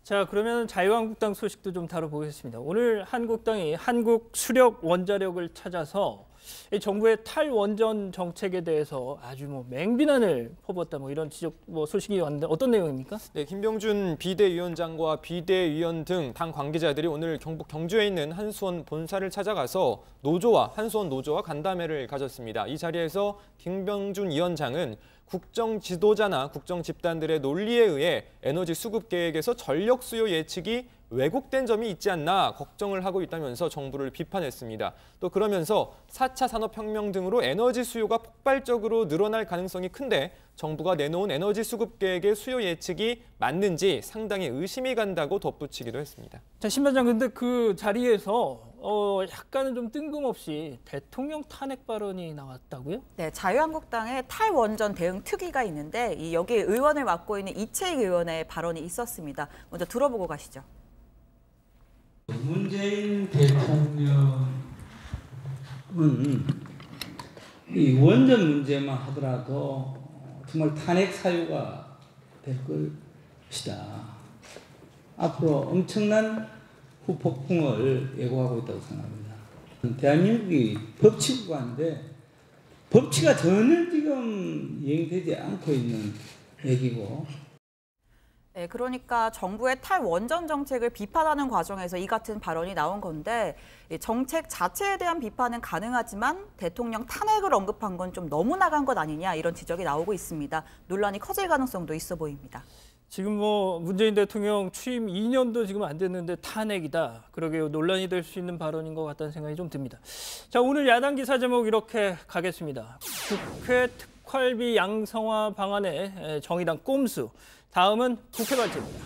자, 그러면 자유한국당 소식도 좀 다뤄보겠습니다. 오늘 한국당이 한국 수력 원자력을 찾아서 이 정부의 탈원전 정책에 대해서 아주 맹비난을 퍼붓다 이런 지적 소식이 왔는데 어떤 내용입니까? 네, 김병준 비대위원장과 비대위원 등 당 관계자들이 오늘 경북 경주에 있는 한수원 본사를 찾아가서 한수원 노조와 간담회를 가졌습니다. 이 자리에서 김병준 위원장은 국정 지도자나 국정 집단들의 논리에 의해 에너지 수급 계획에서 전력 수요 예측이 왜곡된 점이 있지 않나 걱정을 하고 있다면서 정부를 비판했습니다. 또 그러면서 4차 산업혁명 등으로 에너지 수요가 폭발적으로 늘어날 가능성이 큰데 정부가 내놓은 에너지 수급 계획의 수요 예측이 맞는지 상당히 의심이 간다고 덧붙이기도 했습니다. 자, 신 반장, 근데 그 자리에서 약간은 좀 뜬금없이 대통령 탄핵 발언이 나왔다고요? 네, 자유한국당의 탈원전 대응 특위가 있는데 여기 의원을 맡고 있는 이채익 의원의 발언이 있었습니다. 먼저 들어보고 가시죠. 문재인 대통령은 이 원전 문제만 하더라도 정말 탄핵 사유가 될 것이다. 앞으로 엄청난 후폭풍을 예고하고 있다고 생각합니다. 대한민국이 법치국가인데 법치가 전혀 지금 이행되지 않고 있는 얘기고. 네, 그러니까 정부의 탈원전 정책을 비판하는 과정에서 이 같은 발언이 나온 건데 정책 자체에 대한 비판은 가능하지만 대통령 탄핵을 언급한 건 좀 너무 나간 것 아니냐 이런 지적이 나오고 있습니다. 논란이 커질 가능성도 있어 보입니다. 지금 뭐 문재인 대통령 취임 2년도 지금 안 됐는데 탄핵이다. 그러게요. 논란이 될 수 있는 발언인 것 같다는 생각이 좀 듭니다. 자, 오늘 야당 기사 제목 이렇게 가겠습니다. 국회 특활비 양성화 방안에 정의당 꼼수. 다음은 국회 발제입니다.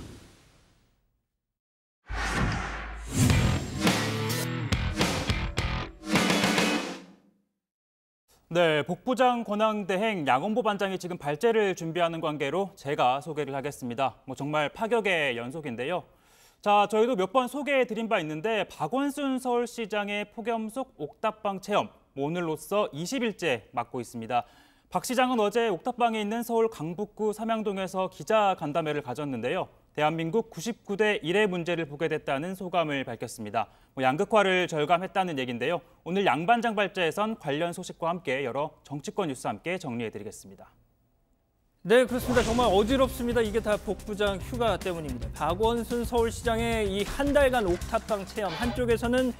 네, 복부장 권한대행 양원보 반장이 지금 발제를 준비하는 관계로 제가 소개를 하겠습니다. 정말 파격의 연속인데요. 자, 저희도 몇 번 소개해드린 바 있는데 박원순 서울시장의 폭염 속 옥탑방 체험 오늘로써 20일째 맞고 있습니다. 박 시장은 어제 옥탑방에 있는 서울 강북구 삼양동에서 기자 간담회를 가졌는데요. 대한민국 99대 1의 문제를 보게 됐다는 소감을 밝혔습니다. 양극화를 절감했다는 얘기인데요. 오늘 양 반장 발제에선 관련 소식과 함께 여러 정치권 뉴스 함께 정리해드리겠습니다. 네, 그렇습니다. 정말 어지럽습니다. 이게 다 복부장 휴가 때문입니다. 박원순 서울시장의 이 한 달간 옥탑방 체험, 한쪽에서는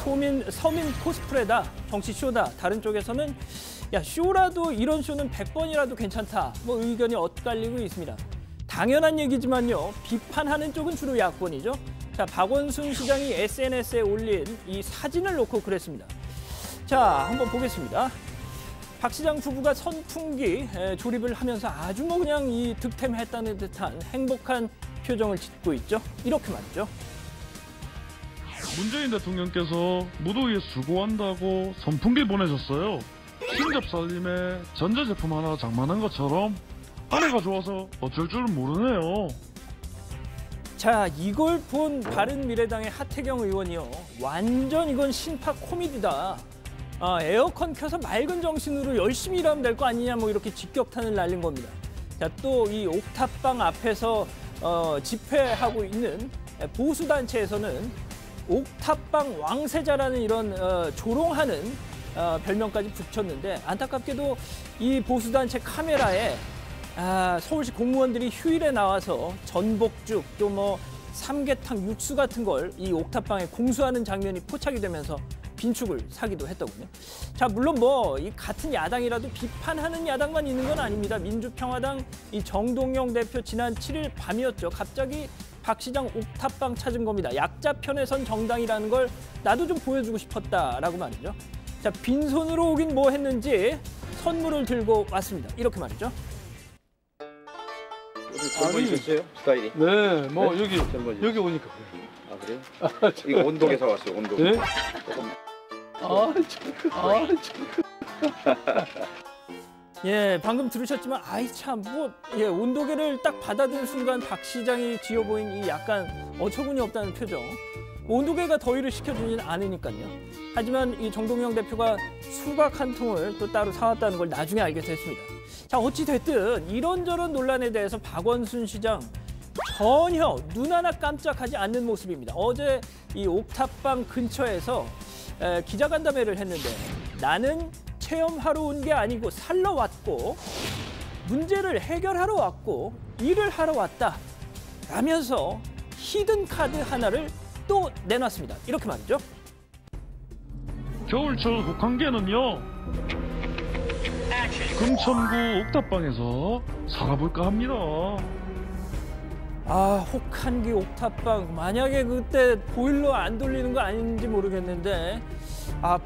서민 코스프레다, 정치 쇼다, 다른 쪽에서는 야, 쇼라도 이런 쇼는 100번이라도 괜찮다. 의견이 엇갈리고 있습니다. 당연한 얘기지만요. 비판하는 쪽은 주로 야권이죠. 자, 박원순 시장이 SNS에 올린 이 사진을 놓고 그랬습니다. 자, 한번 보겠습니다. 박 시장 부부가 선풍기 조립을 하면서 아주 그냥 이 득템했다는 듯한 행복한 표정을 짓고 있죠. 이렇게 말이죠. 문재인 대통령께서 무더위에 수고한다고 선풍기 보내셨어요. 신접살림에 전자제품 하나 장만한 것처럼 아내가 좋아서 어쩔 줄은 모르네요. 자, 이걸 본 바른미래당의 하태경 의원이요. 완전 이건 신파 코미디다. 에어컨 켜서 맑은 정신으로 열심히 일하면 될 거 아니냐 이렇게 직격탄을 날린 겁니다. 자, 또 이 옥탑방 앞에서 집회하고 있는 보수단체에서는 옥탑방 왕세자라는 이런 조롱하는 별명까지 붙였는데 안타깝게도 이 보수단체 카메라에 서울시 공무원들이 휴일에 나와서 전복죽 또 삼계탕 육수 같은 걸 이 옥탑방에 공수하는 장면이 포착이 되면서 빈축을 사기도 했더군요. 자, 물론 이 같은 야당이라도 비판하는 야당만 있는 건 아닙니다. 민주평화당 이 정동영 대표 지난 7일 밤이었죠. 갑자기 박 시장 옥탑방 찾은 겁니다. 약자 편에 선 정당이라는 걸 나도 좀 보여주고 싶었다라고 말이죠. 자, 빈손으로 오긴 뭐 했는지 선물을 들고 왔습니다. 이렇게 말이죠. 전번이셨어요? 스타일이? 네, 네? 여기 오니까. 아, 그래요? 이거 온도계에서 왔어요, 온도계. 네? 예, 방금 들으셨지만 온도계를 딱 받아든 순간 박 시장이 지어 보인 이 약간 어처구니 없다는 표정. 온도계가 더위를 식혀주지는 않으니까요. 하지만 이 정동영 대표가 수박 한 통을 또 따로 사왔다는 걸 나중에 알게 됐습니다. 자, 어찌 됐든 이런저런 논란에 대해서 박원순 시장 전혀 눈 하나 깜짝하지 않는 모습입니다. 어제 이 옥탑방 근처에서 기자간담회를 했는데 나는 체험하러 온 게 아니고 살러 왔고 문제를 해결하러 왔고 일을 하러 왔다 라면서 히든 카드 하나를 또 내놨습니다. 이렇게 말이죠. 겨울철 국한계는요. 금천구 옥탑방에서 살아볼까 합니다. 혹한기 옥탑방 만약에 그때 보일러 안 돌리는 거 아닌지 모르겠는데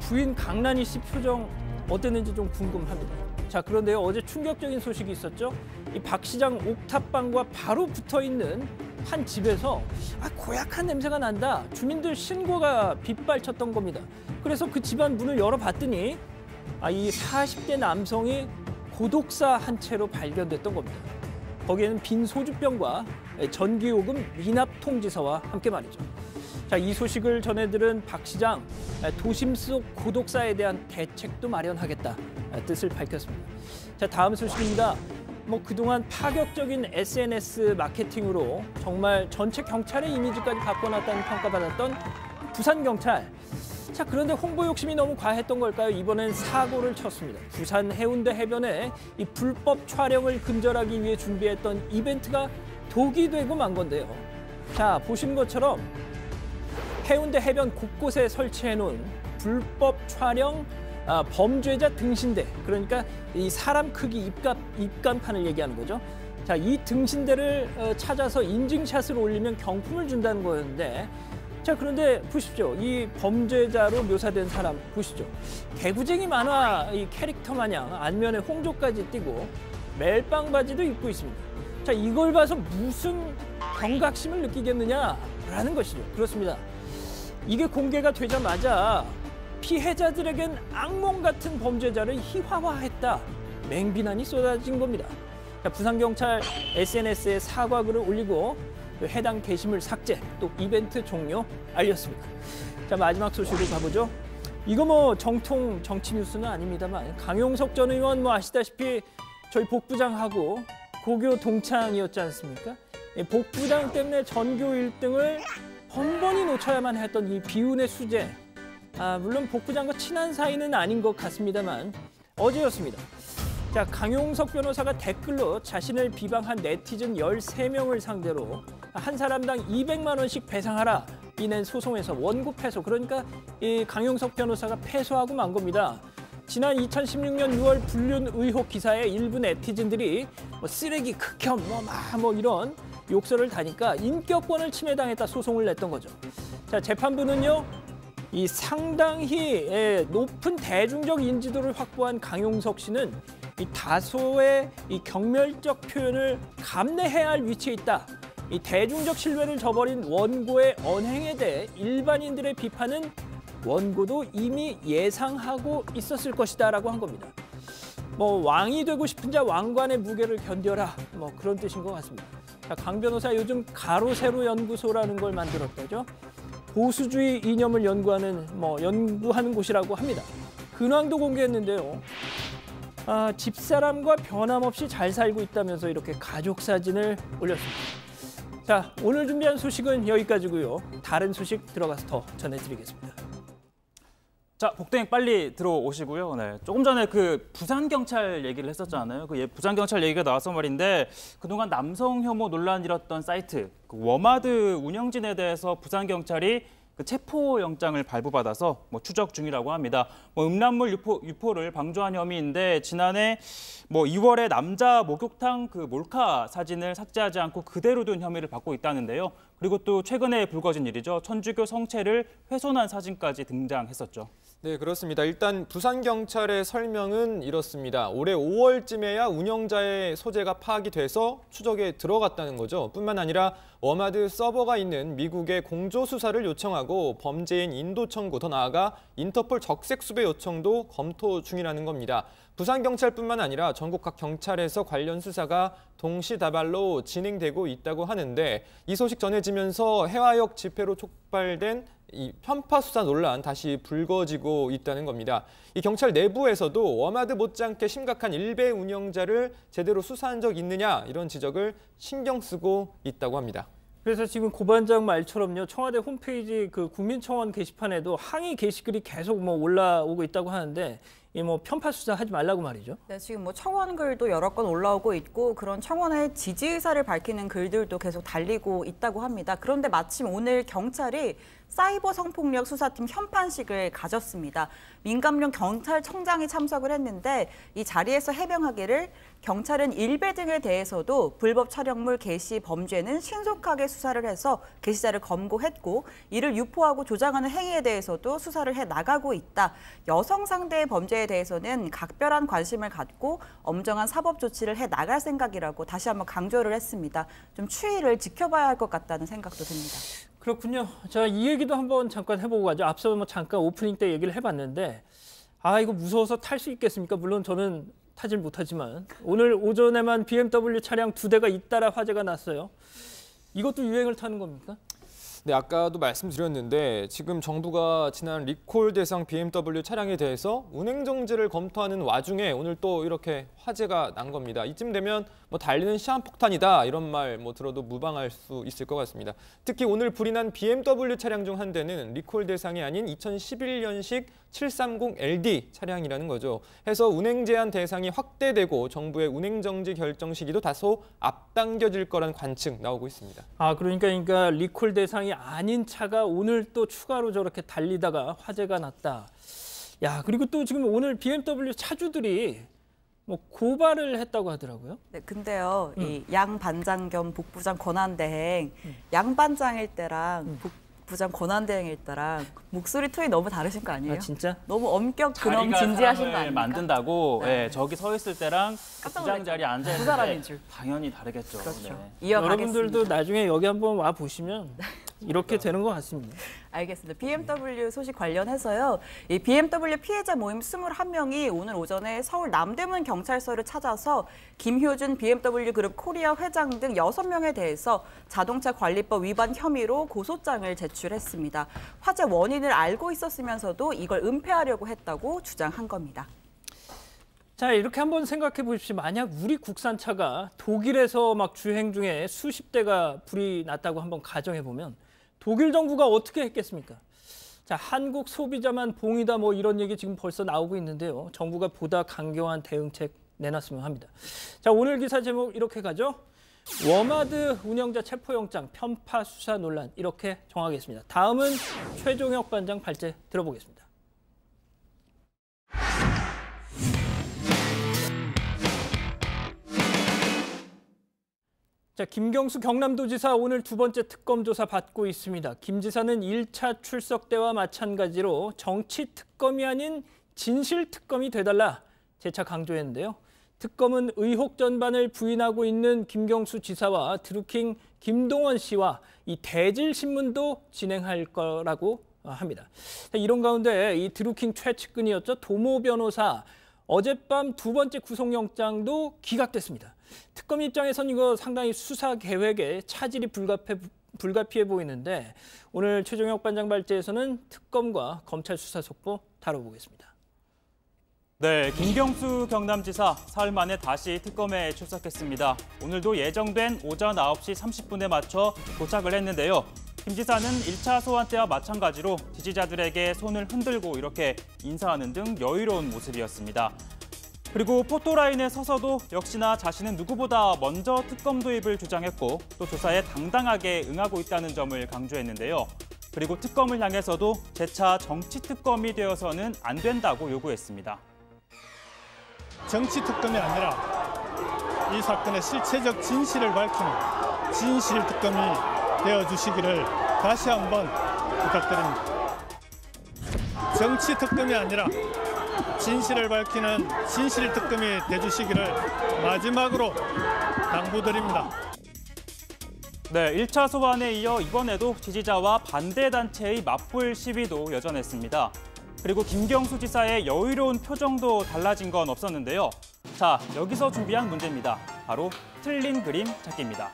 부인 강란희 씨 표정 어땠는지 좀 궁금합니다. 자, 그런데요, 어제 충격적인 소식이 있었죠. 이 박 시장 옥탑방과 바로 붙어있는 한 집에서 고약한 냄새가 난다. 주민들 신고가 빗발쳤던 겁니다. 그래서 그 집안 문을 열어봤더니 이 40대 남성이 고독사 한 채로 발견됐던 겁니다. 거기에는 빈 소주병과 전기요금 미납 통지서와 함께 말이죠. 자, 이 소식을 전해들은 박 시장 도심 속 고독사에 대한 대책도 마련하겠다 뜻을 밝혔습니다. 자, 다음 소식입니다. 그동안 파격적인 SNS 마케팅으로 정말 전체 경찰의 이미지까지 바꿔놨다는 평가받았던 부산경찰. 자, 그런데 홍보 욕심이 너무 과했던 걸까요? 이번엔 사고를 쳤습니다. 부산 해운대 해변에 이 불법 촬영을 근절하기 위해 준비했던 이벤트가 독이 되고 만 건데요. 자, 보시는 것처럼 해운대 해변 곳곳에 설치해놓은 불법 촬영 범죄자 등신대, 그러니까 이 사람 크기 입간판을 얘기하는 거죠. 자, 이 등신대를 찾아서 인증샷을 올리면 경품을 준다는 거였는데, 자, 그런데 보십시오. 이 범죄자로 묘사된 사람 보시죠. 개구쟁이 만화 이 캐릭터 마냥 안면에 홍조까지 띄고 멜빵 바지도 입고 있습니다. 자, 이걸 봐서 무슨 경각심을 느끼겠느냐라는 것이죠. 그렇습니다. 이게 공개가 되자마자 피해자들에겐 악몽 같은 범죄자를 희화화했다. 맹비난이 쏟아진 겁니다. 자, 부산경찰 SNS에 사과글을 올리고 해당 게시물 삭제, 또 이벤트 종료 알렸습니다. 자, 마지막 소식으로 가보죠. 이거 정통 정치 뉴스는 아닙니다만 강용석 전 의원 아시다시피 저희 복부장하고 고교 동창이었지 않습니까? 복부장 때문에 전교 1등을 번번이 놓쳐야만 했던 이 비운의 수재. 물론 복부장과 친한 사이는 아닌 것 같습니다만 어제였습니다. 자, 강용석 변호사가 댓글로 자신을 비방한 네티즌 13명을 상대로 한 사람당 200만 원씩 배상하라 이낸 소송에서 원고 패소, 그러니까 이 강용석 변호사가 패소하고 만 겁니다. 지난 2016년 6월 불륜 의혹 기사에 일부 네티즌들이 쓰레기 극혐 이런 욕설을 다니까 인격권을 침해당했다 소송을 냈던 거죠. 자, 재판부는요, 이 상당히 높은 대중적 인지도를 확보한 강용석 씨는 이 다소의 이 경멸적 표현을 감내해야 할 위치에 있다. 이 대중적 신뢰를 저버린 원고의 언행에 대해 일반인들의 비판은 원고도 이미 예상하고 있었을 것이다라고 한 겁니다. 왕이 되고 싶은 자 왕관의 무게를 견뎌라, 그런 뜻인 것 같습니다. 자, 강 변호사 요즘 가로세로 연구소라는 걸 만들었다죠. 보수주의 이념을 연구하는 곳이라고 합니다. 근황도 공개했는데요. 집사람과 변함없이 잘 살고 있다면서 이렇게 가족 사진을 올렸습니다. 자, 오늘 준비한 소식은 여기까지고요. 다른 소식 들어가서 더 전해드리겠습니다. 자, 복댕 빨리 들어오시고요. 네, 조금 전에 그 부산경찰 얘기를 했었잖아요. 그 부산경찰 얘기가 나와서 말인데 그동안 남성 혐오 논란이 일었던 사이트 그 워마드 운영진에 대해서 부산경찰이 그 체포영장을 발부받아서 추적 중이라고 합니다. 음란물 유포를 방조한 혐의인데 지난해 2월에 남자 목욕탕 그 몰카 사진을 삭제하지 않고 그대로 둔 혐의를 받고 있다는데요. 그리고 또 최근에 불거진 일이죠. 천주교 성체를 훼손한 사진까지 등장했었죠. 네, 그렇습니다. 일단 부산경찰의 설명은 이렇습니다. 올해 5월쯤에야 운영자의 소재가 파악이 돼서 추적에 들어갔다는 거죠. 뿐만 아니라 워마드 서버가 있는 미국에 공조수사를 요청하고 범죄인 인도 청구, 더 나아가 인터폴 적색 수배 요청도 검토 중이라는 겁니다. 부산경찰뿐만 아니라 전국 각 경찰에서 관련 수사가 동시다발로 진행되고 있다고 하는데 이 소식 전해지면서 해화역 집회로 촉발된 이 편파 수사 논란 다시 불거지고 있다는 겁니다. 이 경찰 내부에서도 워마드 못지않게 심각한 일베 운영자를 제대로 수사한 적 있느냐 이런 지적을 신경 쓰고 있다고 합니다. 그래서 지금 고반장 말처럼요, 청와대 홈페이지 그 국민청원 게시판에도 항의 게시글이 계속 올라오고 있다고 하는데 이 편파 수사 하지 말라고 말이죠. 네, 지금 청원 글도 여러 건 올라오고 있고 그런 청원의 지지 의사를 밝히는 글들도 계속 달리고 있다고 합니다. 그런데 마침 오늘 경찰이 사이버 성폭력 수사팀 현판식을 가졌습니다. 민감룡 경찰청장이 참석을 했는데 이 자리에서 해명하기를 경찰은 일배 등에 대해서도 불법 촬영물 게시 범죄는 신속하게 수사를 해서 게시자를 검거했고 이를 유포하고 조장하는 행위에 대해서도 수사를 해 나가고 있다. 여성 상대의 범죄에 대해서는 각별한 관심을 갖고 엄정한 사법 조치를 해 나갈 생각이라고 다시 한번 강조를 했습니다. 좀 추이를 지켜봐야 할 것 같다는 생각도 듭니다. 그렇군요. 자, 이 얘기도 한번 잠깐 해보고 가죠. 앞서 뭐 잠깐 오프닝 때 얘기를 해봤는데 이거 무서워서 탈 수 있겠습니까? 물론 저는 타질 못하지만 오늘 오전에만 BMW 차량 2대가 잇따라 화재가 났어요. 이것도 유행을 타는 겁니까? 네, 아까도 말씀드렸는데 지금 정부가 지난 리콜 대상 BMW 차량에 대해서 운행 정지를 검토하는 와중에 오늘 또 이렇게 화재가 난 겁니다. 이쯤 되면 뭐 달리는 시한폭탄이다 이런 말 들어도 무방할 수 있을 것 같습니다. 특히 오늘 불이 난 BMW 차량 중 한 대는 리콜 대상이 아닌 2011년식 730LD 차량이라는 거죠. 해서 운행 제한 대상이 확대되고 정부의 운행 정지 결정 시기도 다소 앞당겨질 거란 관측 나오고 있습니다. 그러니까 리콜 대상이 아닌 차가 오늘 또 추가로 저렇게 달리다가 화재가 났다. 그리고 또 지금 오늘 BMW 차주들이 뭐 고발을 했다고 하더라고요. 네, 근데요, 이 양 반장 겸 북부장 권한대행, 양 반장일 때랑 북부장 권한대행일 때랑 목소리 톤이 너무 다르신 거 아니에요? 진짜? 너무 엄격 근엄 진지하신 거 아닙니까? 만든다고 네. 저기 서 있을 때랑 부장 자리에 앉아 있을 두 사람인 때 줄. 당연히 다르겠죠. 그렇죠. 네. 여러분들도 나중에 여기 한번 와 보시면 이렇게 되는 것 같습니다. 알겠습니다. BMW 소식 관련해서요. 이 BMW 피해자 모임 21명이 오늘 오전에 서울 남대문 경찰서를 찾아서 김효준 BMW 그룹 코리아 회장 등 6명에 대해서 자동차 관리법 위반 혐의로 고소장을 제출했습니다. 화재 원인을 알고 있었으면서도 이걸 은폐하려고 했다고 주장한 겁니다. 자, 이렇게 한번 생각해 보십시오. 만약 우리 국산차가 독일에서 막 주행 중에 수십 대가 불이 났다고 한번 가정해 보면 독일 정부가 어떻게 했겠습니까? 자, 한국 소비자만 봉이다 뭐 이런 얘기 지금 벌써 나오고 있는데요. 정부가 보다 강경한 대응책 내놨으면 합니다. 자, 오늘 기사 제목 이렇게 가죠. 워마드 운영자 체포영장 편파 수사 논란 이렇게 정하겠습니다. 다음은 최종혁 반장 발제 들어보겠습니다. 자, 김경수 경남도지사 오늘 두 번째 특검 조사 받고 있습니다. 김 지사는 1차 출석 때와 마찬가지로 정치 특검이 아닌 진실 특검이 돼달라 재차 강조했는데요. 특검은 의혹 전반을 부인하고 있는 김경수 지사와 드루킹 김동원 씨와 이 대질 신문도 진행할 거라고 합니다. 자, 이런 가운데 이 드루킹 최측근이었죠. 도모 변호사 어젯밤 두 번째 구속영장도 기각됐습니다. 특검 입장에선 이거 상당히 수사 계획에 차질이 불가피해 보이는데 오늘 최종혁 반장 발제에서는 특검과 검찰 수사 속보 다뤄보겠습니다. 네, 김경수 경남지사 사흘 만에 다시 특검에 출석했습니다. 오늘도 예정된 오전 9시 30분에 맞춰 도착을 했는데요. 김 지사는 1차 소환 때와 마찬가지로 지지자들에게 손을 흔들고 이렇게 인사하는 등 여유로운 모습이었습니다. 그리고 포토라인에 서서도 역시나 자신은 누구보다 먼저 특검 도입을 주장했고 또 조사에 당당하게 응하고 있다는 점을 강조했는데요. 그리고 특검을 향해서도 재차 정치 특검이 되어서는 안 된다고 요구했습니다. 정치 특검이 아니라 이 사건의 실체적 진실을 밝히는 진실 특검이 되어주시기를 다시 한번 부탁드립니다. 정치 특검이 아니라 진실을 밝히는 진실 특검이 되주시기를 마지막으로 당부드립니다. 네, 1차 소환에 이어 이번에도 지지자와 반대단체의 맞불 시위도 여전했습니다. 그리고 김경수 지사의 여유로운 표정도 달라진 건 없었는데요. 자, 여기서 준비한 문제입니다. 바로 틀린 그림 찾기입니다.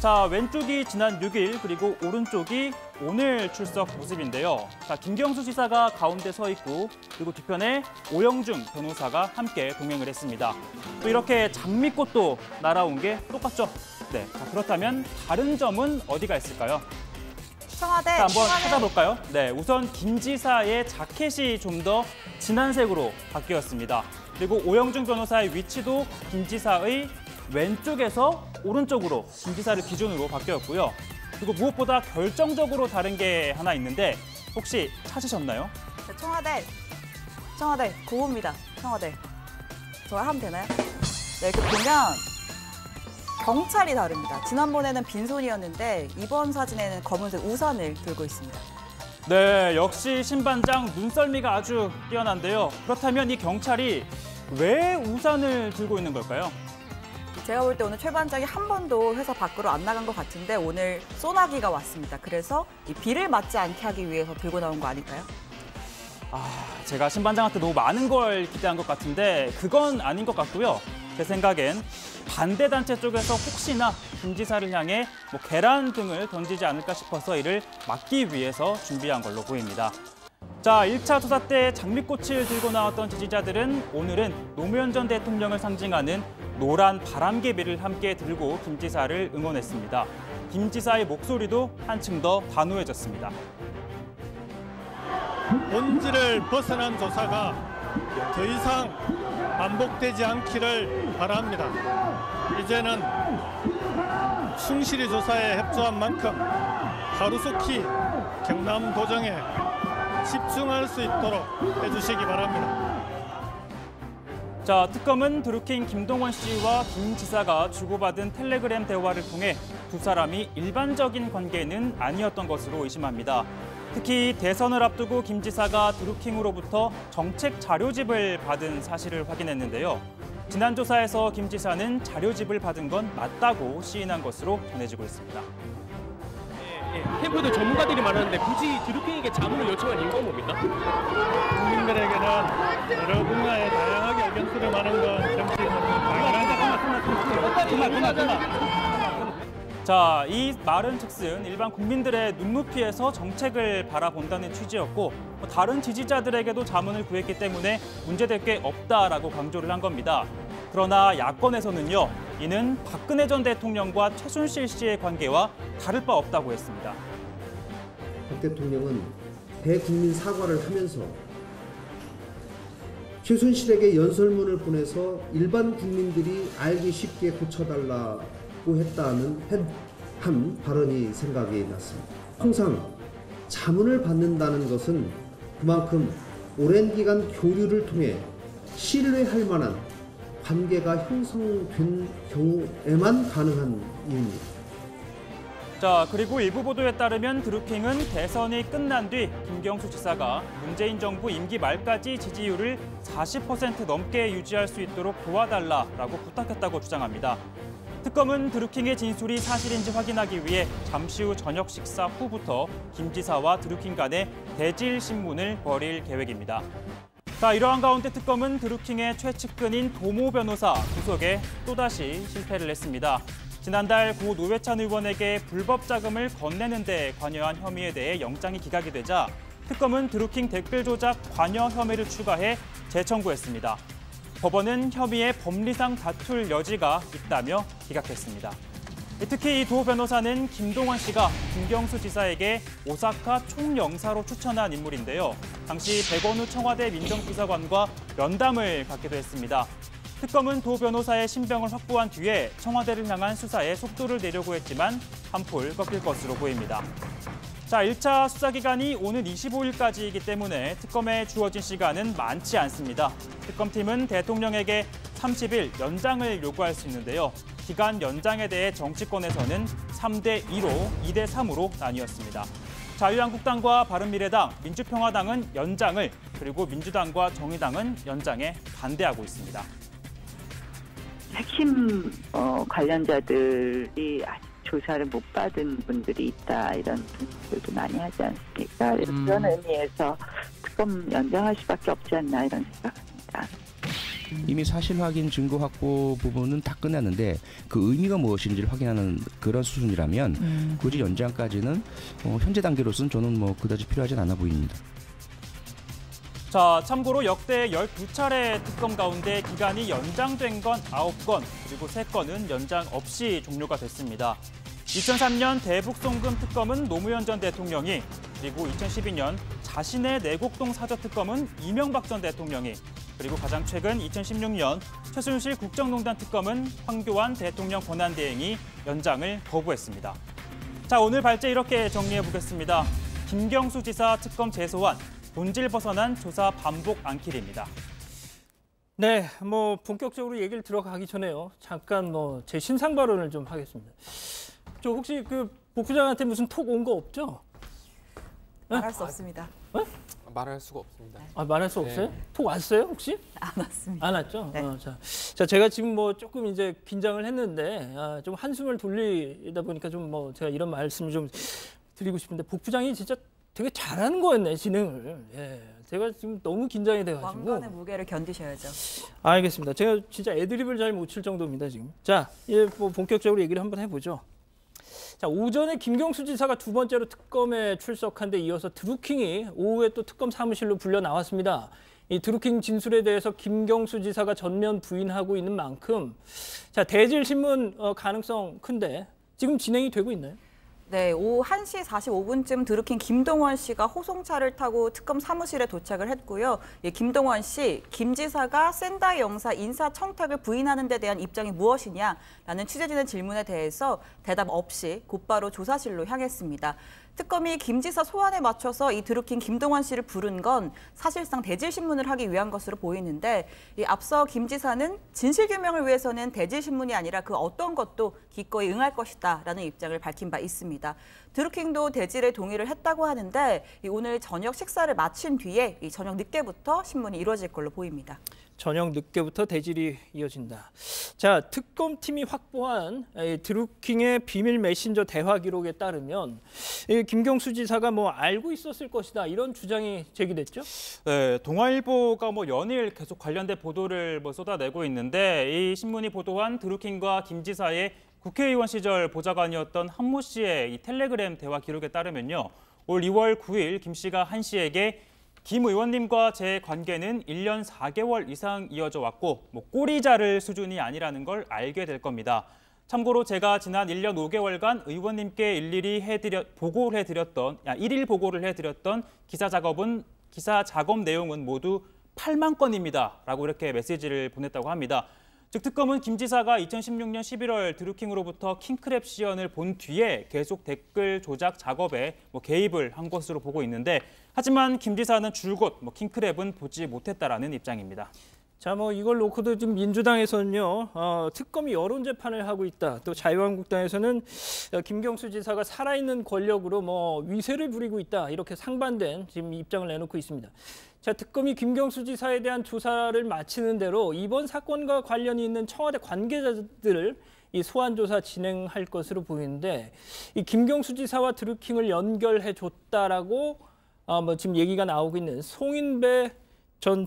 자, 왼쪽이 지난 6일 그리고 오른쪽이 오늘 출석 모습인데요. 자, 김경수 지사가 가운데 서 있고 그리고 뒤편에 오영중 변호사가 함께 동행을 했습니다. 또 이렇게 장미꽃도 날아온 게 똑같죠? 네, 자, 그렇다면 다른 점은 어디가 있을까요? 청와대. 자, 한번 찾아볼까요? 네, 우선 김 지사의 자켓이 좀 더 진한 색으로 바뀌었습니다. 그리고 오영중 변호사의 위치도 김 지사의 왼쪽에서 오른쪽으로 김 지사를 기준으로 바뀌었고요. 그리고 무엇보다 결정적으로 다른 게 하나 있는데 혹시 찾으셨나요? 네, 청와대 그겁니다. 청와대. 저 하면 되나요? 네, 이렇게 보면 경찰이 다릅니다. 지난번에는 빈손이었는데 이번 사진에는 검은색 우산을 들고 있습니다. 네, 역시 신반장 눈썰미가 아주 뛰어난데요. 그렇다면 이 경찰이 왜 우산을 들고 있는 걸까요? 제가 볼 때 오늘 최 반장이 한 번도 회사 밖으로 안 나간 것 같은데 오늘 소나기가 왔습니다. 그래서 이 비를 맞지 않게 하기 위해서 들고 나온 거 아닐까요? 제가 신반장한테 너무 많은 걸 기대한 것 같은데 그건 아닌 것 같고요. 제 생각엔 반대 단체 쪽에서 혹시나 김 지사를 향해 계란 등을 던지지 않을까 싶어서 이를 막기 위해서 준비한 걸로 보입니다. 자, 1차 조사 때 장미꽃을 들고 나왔던 지지자들은 오늘은 노무현 전 대통령을 상징하는 노란 바람개비를 함께 들고 김 지사를 응원했습니다. 김 지사의 목소리도 한층 더 단호해졌습니다. 본질을 벗어난 조사가 더 이상 반복되지 않기를 바랍니다. 이제는 충실히 조사에 협조한 만큼 하루속히 경남도정에 집중할 수 있도록 해주시기 바랍니다. 자, 특검은 드루킹 김동원 씨와 김 지사가 주고받은 텔레그램 대화를 통해 두 사람이 일반적인 관계는 아니었던 것으로 의심합니다. 특히 대선을 앞두고 김 지사가 드루킹으로부터 정책 자료집을 받은 사실을 확인했는데요. 지난 조사에서 김 지사는 자료집을 받은 건 맞다고 시인한 것으로 전해지고 있습니다. 캠프도 전문가들이 많았는데 굳이 드루킹에게 자문을 요청한 이유가 뭡니까? 국민들에게는 여러 분야에 다양하게 의견 수렴하는 건 정치인 자, 이 말은 즉슨 일반 국민들의 눈높이에서 정책을 바라본다는 취지였고 다른 지지자들에게도 자문을 구했기 때문에 문제될 게 없다라고 강조를 한 겁니다. 그러나 야권에서는요, 이는 박근혜 전 대통령과 최순실 씨의 관계와 다를 바 없다고 했습니다. 박 대통령은 대국민 사과를 하면서 최순실에게 연설문을 보내서 일반 국민들이 알기 쉽게 고쳐달라고 했다는 한 발언이 생각이 났습니다. 항상 자문을 받는다는 것은 그만큼 오랜 기간 교류를 통해 신뢰할 만한 관계가 형성된 경우에만 가능한 이유입니다. 자, 그리고 일부 보도에 따르면 드루킹은 대선이 끝난 뒤 김경수 지사가 문재인 정부 임기 말까지 지지율을 40% 넘게 유지할 수 있도록 도와달라라고 부탁했다고 주장합니다. 특검은 드루킹의 진술이 사실인지 확인하기 위해 잠시 후 저녁 식사 후부터 김 지사와 드루킹 간의 대질 신문을 벌일 계획입니다. 자, 이러한 가운데 특검은 드루킹의 최측근인 도모 변호사 구속에 또다시 실패를 했습니다. 지난달 고 노회찬 의원에게 불법 자금을 건네는 데 관여한 혐의에 대해 영장이 기각이 되자 특검은 드루킹 댓글 조작 관여 혐의를 추가해 재청구했습니다. 법원은 혐의에 법리상 다툴 여지가 있다며 기각했습니다. 특히 이 도 변호사는 김동원 씨가 김경수 지사에게 오사카 총영사로 추천한 인물인데요. 당시 백원우 청와대 민정비서관과 면담을 갖기도 했습니다. 특검은 도 변호사의 신병을 확보한 뒤에 청와대를 향한 수사에 속도를 내려고 했지만 한풀 꺾일 것으로 보입니다. 자, 1차 수사 기간이 오는 25일까지이기 때문에 특검에 주어진 시간은 많지 않습니다. 특검팀은 대통령에게 30일 연장을 요구할 수 있는데요. 기간 연장에 대해 정치권에서는 3대2로 2대3으로 나뉘었습니다. 자유한국당과 바른미래당, 민주평화당은 연장을, 그리고 민주당과 정의당은 연장에 반대하고 있습니다. 핵심 관련자들이 아직 조사를 못 받은 분들이 있다, 이런 분들도 많이 하지 않습니까? 그런 의미에서 특검 연장할 수밖에 없지 않나, 이런 생각합니다. 이미 사실 확인, 증거 확보 부분은 다 끝났는데 그 의미가 무엇인지를 확인하는 그런 수준이라면 굳이 연장까지는 현재 단계로서는 저는 그다지 필요하진 않아 보입니다. 자, 참고로 역대 12차례 특검 가운데 기간이 연장된 건 9건, 그리고 3건은 연장 없이 종료가 됐습니다. 2003년 대북송금 특검은 노무현 전 대통령이, 그리고 2012년 자신의 내곡동 사저 특검은 이명박 전 대통령이, 그리고 가장 최근 2016년 최순실 국정농단 특검은 황교안 대통령 권한대행이 연장을 거부했습니다. 자, 자, 오늘 발제 이렇게 정리해 보겠습니다. 김경수 지사 특검 재소환, 본질 벗어난 조사 반복 안킬입니다. 네, 뭐 본격적으로 얘기를 들어가기 전에요. 잠깐 뭐 제 신상 발언을 좀 하겠습니다. 저 혹시 그 복부장한테 무슨 톡 온 거 없죠? 말할 수 없습니다. 말할 수가 없습니다. 아, 말할 수 없어요? 네. 톡 왔어요, 혹시? 안 왔습니다. 안 왔죠? 네. 자, 제가 지금 뭐 조금 이제 긴장을 했는데 좀 한숨을 돌리다 보니까 좀 뭐 제가 이런 말씀을 좀 드리고 싶은데 복부장이 진짜 되게 잘하는 거였네, 진행을. 예. 제가 지금 너무 긴장이 돼가지고. 왕관의 무게를 견디셔야죠. 알겠습니다. 제가 진짜 애드립을 잘 못 칠 정도입니다, 지금. 자, 이제 뭐 본격적으로 얘기를 한번 해보죠. 자, 오전에 김경수 지사가 두 번째로 특검에 출석한 데 이어서 드루킹이 오후에 또 특검 사무실로 불려 나왔습니다. 이 드루킹 진술에 대해서 김경수 지사가 전면 부인하고 있는 만큼 자, 대질신문 가능성 큰데 지금 진행이 되고 있나요? 네, 오후 1시 45분쯤 드루킹 김동원 씨가 호송차를 타고 특검 사무실에 도착을 했고요. 예, 김동원 씨, 김 지사가 샌다이 영사 인사청탁을 부인하는 데 대한 입장이 무엇이냐라는 취재진의 질문에 대해서 대답 없이 곧바로 조사실로 향했습니다. 특검이 김 지사 소환에 맞춰서 이 드루킹 김동원 씨를 부른 건 사실상 대질신문을 하기 위한 것으로 보이는데 이 앞서 김 지사는 진실규명을 위해서는 대질신문이 아니라 그 어떤 것도 기꺼이 응할 것이다라는 입장을 밝힌 바 있습니다. 드루킹도 대질에 동의를 했다고 하는데 오늘 저녁 식사를 마친 뒤에 이 저녁 늦게부터 신문이 이루어질 걸로 보입니다. 저녁 늦게부터 대질이 이어진다. 자, 특검팀이 확보한 드루킹의 비밀 메신저 대화 기록에 따르면 김경수 지사가 뭐 알고 있었을 것이다 이런 주장이 제기됐죠? 네, 동아일보가 뭐 연일 계속 관련된 보도를 뭐 쏟아내고 있는데 이 신문이 보도한 드루킹과 김 지사의 국회의원 시절 보좌관이었던 한모 씨의 이 텔레그램 대화 기록에 따르면요, 올 2월 9일 김 씨가 한 씨에게 김 의원님과 제 관계는 1년 4개월 이상 이어져 왔고 뭐 꼬리 자를 수준이 아니라는 걸 알게 될 겁니다. 참고로 제가 지난 1년 5개월간 의원님께 일일 보고를 해드렸던 기사 작업 내용은 모두 8만 건입니다. 라고 이렇게 메시지를 보냈다고 합니다. 즉 특검은 김 지사가 2016년 11월 드루킹으로부터 킹크랩 시연을 본 뒤에 계속 댓글 조작 작업에 개입을 한 것으로 보고 있는데 하지만 김 지사는 줄곧 킹크랩은 보지 못했다라는 입장입니다. 자, 뭐 이걸 놓고도 지금 민주당에서는요, 특검이 여론 재판을 하고 있다. 또 자유한국당에서는 김경수 지사가 살아있는 권력으로 뭐 위세를 부리고 있다. 이렇게 상반된 지금 입장을 내놓고 있습니다. 자, 특검이 김경수 지사에 대한 조사를 마치는 대로 이번 사건과 관련이 있는 청와대 관계자들을 이 소환 조사 진행할 것으로 보이는데 이 김경수 지사와 드루킹을 연결해 줬다라고 뭐 지금 얘기가 나오고 있는 송인배 전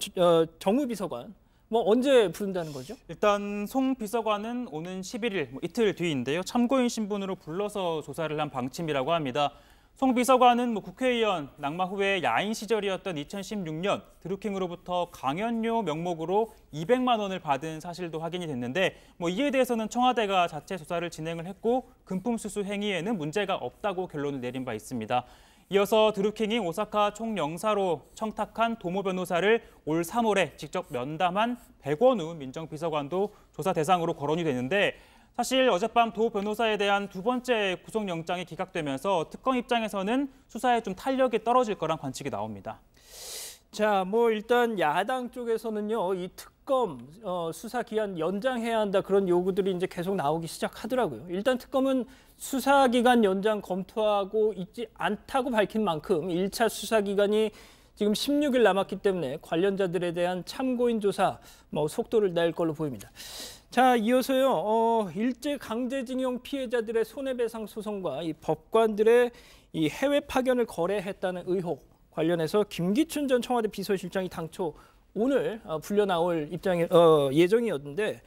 정무비서관. 뭐 언제 부른다는 거죠? 일단 송 비서관은 오는 11일 이틀 뒤인데요. 참고인 신분으로 불러서 조사를 한 방침이라고 합니다. 송 비서관은 국회의원 낙마 후에 야인 시절이었던 2016년 드루킹으로부터 강연료 명목으로 200만 원을 받은 사실도 확인이 됐는데 이에 대해서는 청와대가 자체 조사를 진행을 했고 금품 수수 행위에는 문제가 없다고 결론을 내린 바 있습니다. 이어서 드루킹이 오사카 총영사로 청탁한 도모 변호사를 올 3월에 직접 면담한 백원우 민정비서관도 조사 대상으로 거론이 되는데 사실 어젯밤 도 변호사에 대한 두 번째 구속영장이 기각되면서 특검 입장에서는 수사에 좀 탄력이 떨어질 거란 관측이 나옵니다. 자, 뭐 일단 야당 쪽에서는요, 이 특검 수사 기한 연장해야 한다 그런 요구들이 이제 계속 나오기 시작하더라고요. 일단 특검은 수사 기간 연장 검토하고 있지 않다고 밝힌 만큼 1차 수사 기간이 지금 16일 남았기 때문에 관련자들에 대한 참고인 조사 속도를 낼 걸로 보입니다. 자, 이어서요, 일제 강제징용 피해자들의 손해배상 소송과 이 법관들의 이 해외 파견을 거래했다는 의혹 관련해서 김기춘 전 청와대 비서실장이 당초 오늘 불려 나올 예정이었는데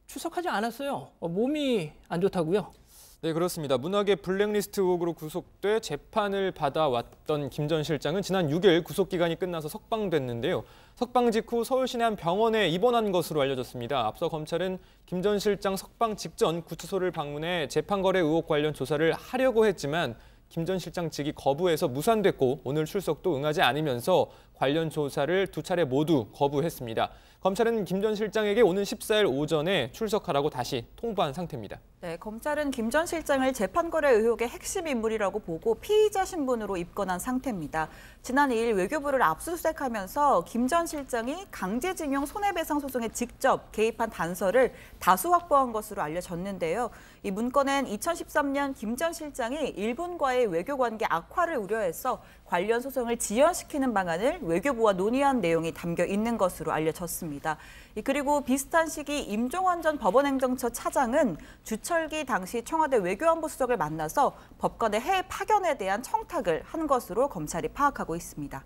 출석하지 않았어요. 몸이 안 좋다고요? 네, 그렇습니다. 문학의 블랙리스트 의혹으로 구속돼 재판을 받아왔던 김 전 실장은 지난 6일 구속기간이 끝나서 석방됐는데요. 석방 직후 서울 시내 한 병원에 입원한 것으로 알려졌습니다. 앞서 검찰은 김 전 실장 석방 직전 구치소를 방문해 재판거래 의혹 관련 조사를 하려고 했지만 김 전 실장 측이 거부해서 무산됐고 오늘 출석도 응하지 않으면서 관련 조사를 2차례 모두 거부했습니다. 검찰은 김 전 실장에게 오는 14일 오전에 출석하라고 다시 통보한 상태입니다. 네, 검찰은 김 전 실장을 재판거래 의혹의 핵심 인물이라고 보고 피의자 신분으로 입건한 상태입니다. 지난 2일 외교부를 압수수색하면서 김 전 실장이 강제징용 손해배상 소송에 직접 개입한 단서를 다수 확보한 것으로 알려졌는데요. 이 문건엔 2013년 김 전 실장이 일본과의 외교관계 악화를 우려해서 관련 소송을 지연시키는 방안을 외교부와 논의한 내용이 담겨 있는 것으로 알려졌습니다. 그리고 비슷한 시기 임종원 전 법원행정처 차장은 주철기 당시 청와대 외교안보수석을 만나서 법관의 해외 파견에 대한 청탁을 한 것으로 검찰이 파악하고 있습니다.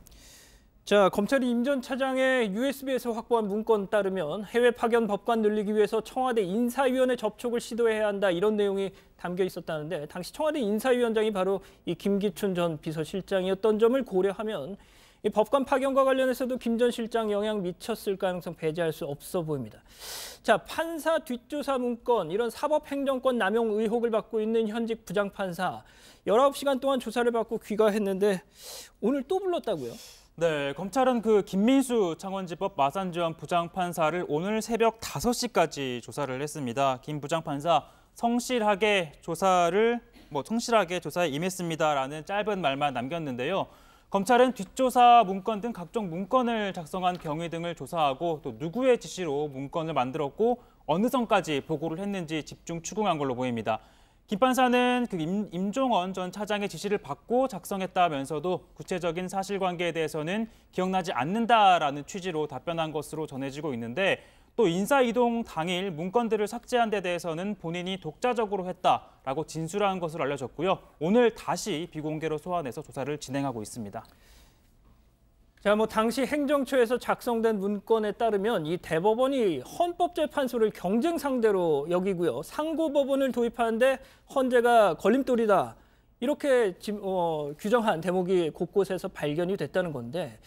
자, 검찰이 임 전 차장의 USB에서 확보한 문건 따르면 해외 파견 법관 늘리기 위해서 청와대 인사위원회 접촉을 시도해야 한다 이런 내용이 담겨 있었다는데 당시 청와대 인사위원장이 바로 이 김기춘 전 비서실장이었던 점을 고려하면 이 법관 파견과 관련해서도 김 전 실장 영향 미쳤을 가능성 배제할 수 없어 보입니다. 자, 판사 뒷조사 문건, 이런 사법행정권 남용 의혹을 받고 있는 현직 부장판사 19시간 동안 조사를 받고 귀가했는데 오늘 또 불렀다고요? 네, 검찰은 그 김민수 창원지법 마산지원 부장판사를 오늘 새벽 5시까지 조사를 했습니다. 김 부장판사 성실하게 조사에 임했습니다라는 짧은 말만 남겼는데요. 검찰은 뒷조사 문건 등 각종 문건을 작성한 경위 등을 조사하고 또 누구의 지시로 문건을 만들었고 어느 선까지 보고를 했는지 집중 추궁한 걸로 보입니다. 김 판사는 그 임종원 전 차장의 지시를 받고 작성했다면서도 구체적인 사실관계에 대해서는 기억나지 않는다라는 취지로 답변한 것으로 전해지고 있는데 또 인사이동 당일 문건들을 삭제한 데 대해서는 본인이 독자적으로 했다라고 진술한 것으로 알려졌고요. 오늘 다시 비공개로 소환해서 조사를 진행하고 있습니다. 자, 당시 행정처에서 작성된 문건에 따르면 이 대법원이 헌법재판소를 경쟁 상대로 여기고요. 상고법원을 도입하는데 헌재가 걸림돌이다. 이렇게 규정한 대목이 곳곳에서 발견이 됐다는 건데,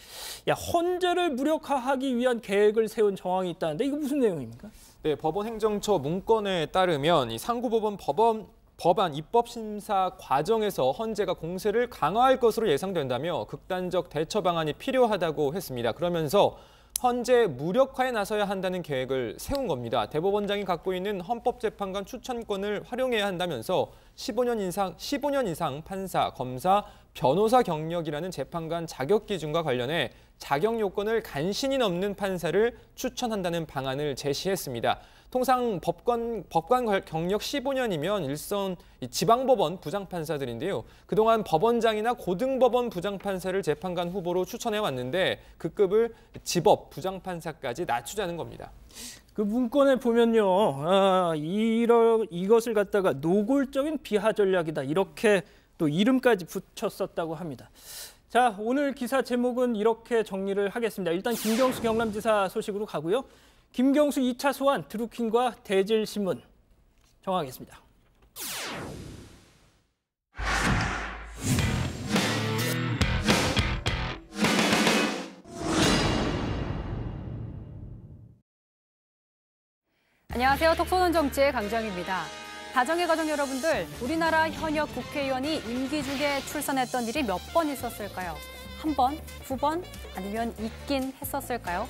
헌재를 무력화하기 위한 계획을 세운 정황이 있다는데 이거 무슨 내용입니까? 네, 법원 행정처 문건에 따르면 이 상고법원 법안 입법심사 과정에서 헌재가 공세를 강화할 것으로 예상된다며 극단적 대처 방안이 필요하다고 했습니다. 그러면서 헌재 무력화에 나서야 한다는 계획을 세운 겁니다. 대법원장이 갖고 있는 헌법재판관 추천권을 활용해야 한다면서 15년 이상 판사, 검사, 변호사 경력이라는 재판관 자격 기준과 관련해 자격 요건을 간신히 넘는 판사를 추천한다는 방안을 제시했습니다. 통상 법관 경력 15년이면 일선 지방법원 부장판사들인데요. 그동안 법원장이나 고등법원 부장판사를 재판관 후보로 추천해 왔는데 그 급을 지법 부장판사까지 낮추자는 겁니다. 그 문건에 보면요, 이것을 갖다가 노골적인 비하 전략이다 이렇게 또 이름까지 붙였었다고 합니다. 자, 오늘 기사 제목은 이렇게 정리를 하겠습니다. 일단 김경수 경남지사 소식으로 가고요. 김경수 2차 소환, 드루킹과 대질신문 정하겠습니다. 안녕하세요. 톡쏘는 정치의 강정입니다. 다정의 가족 여러분들, 우리나라 현역 국회의원이 임기 중에 출산했던 일이 몇 번 있었을까요? 1번, 9번, 아니면 있긴 했었을까요?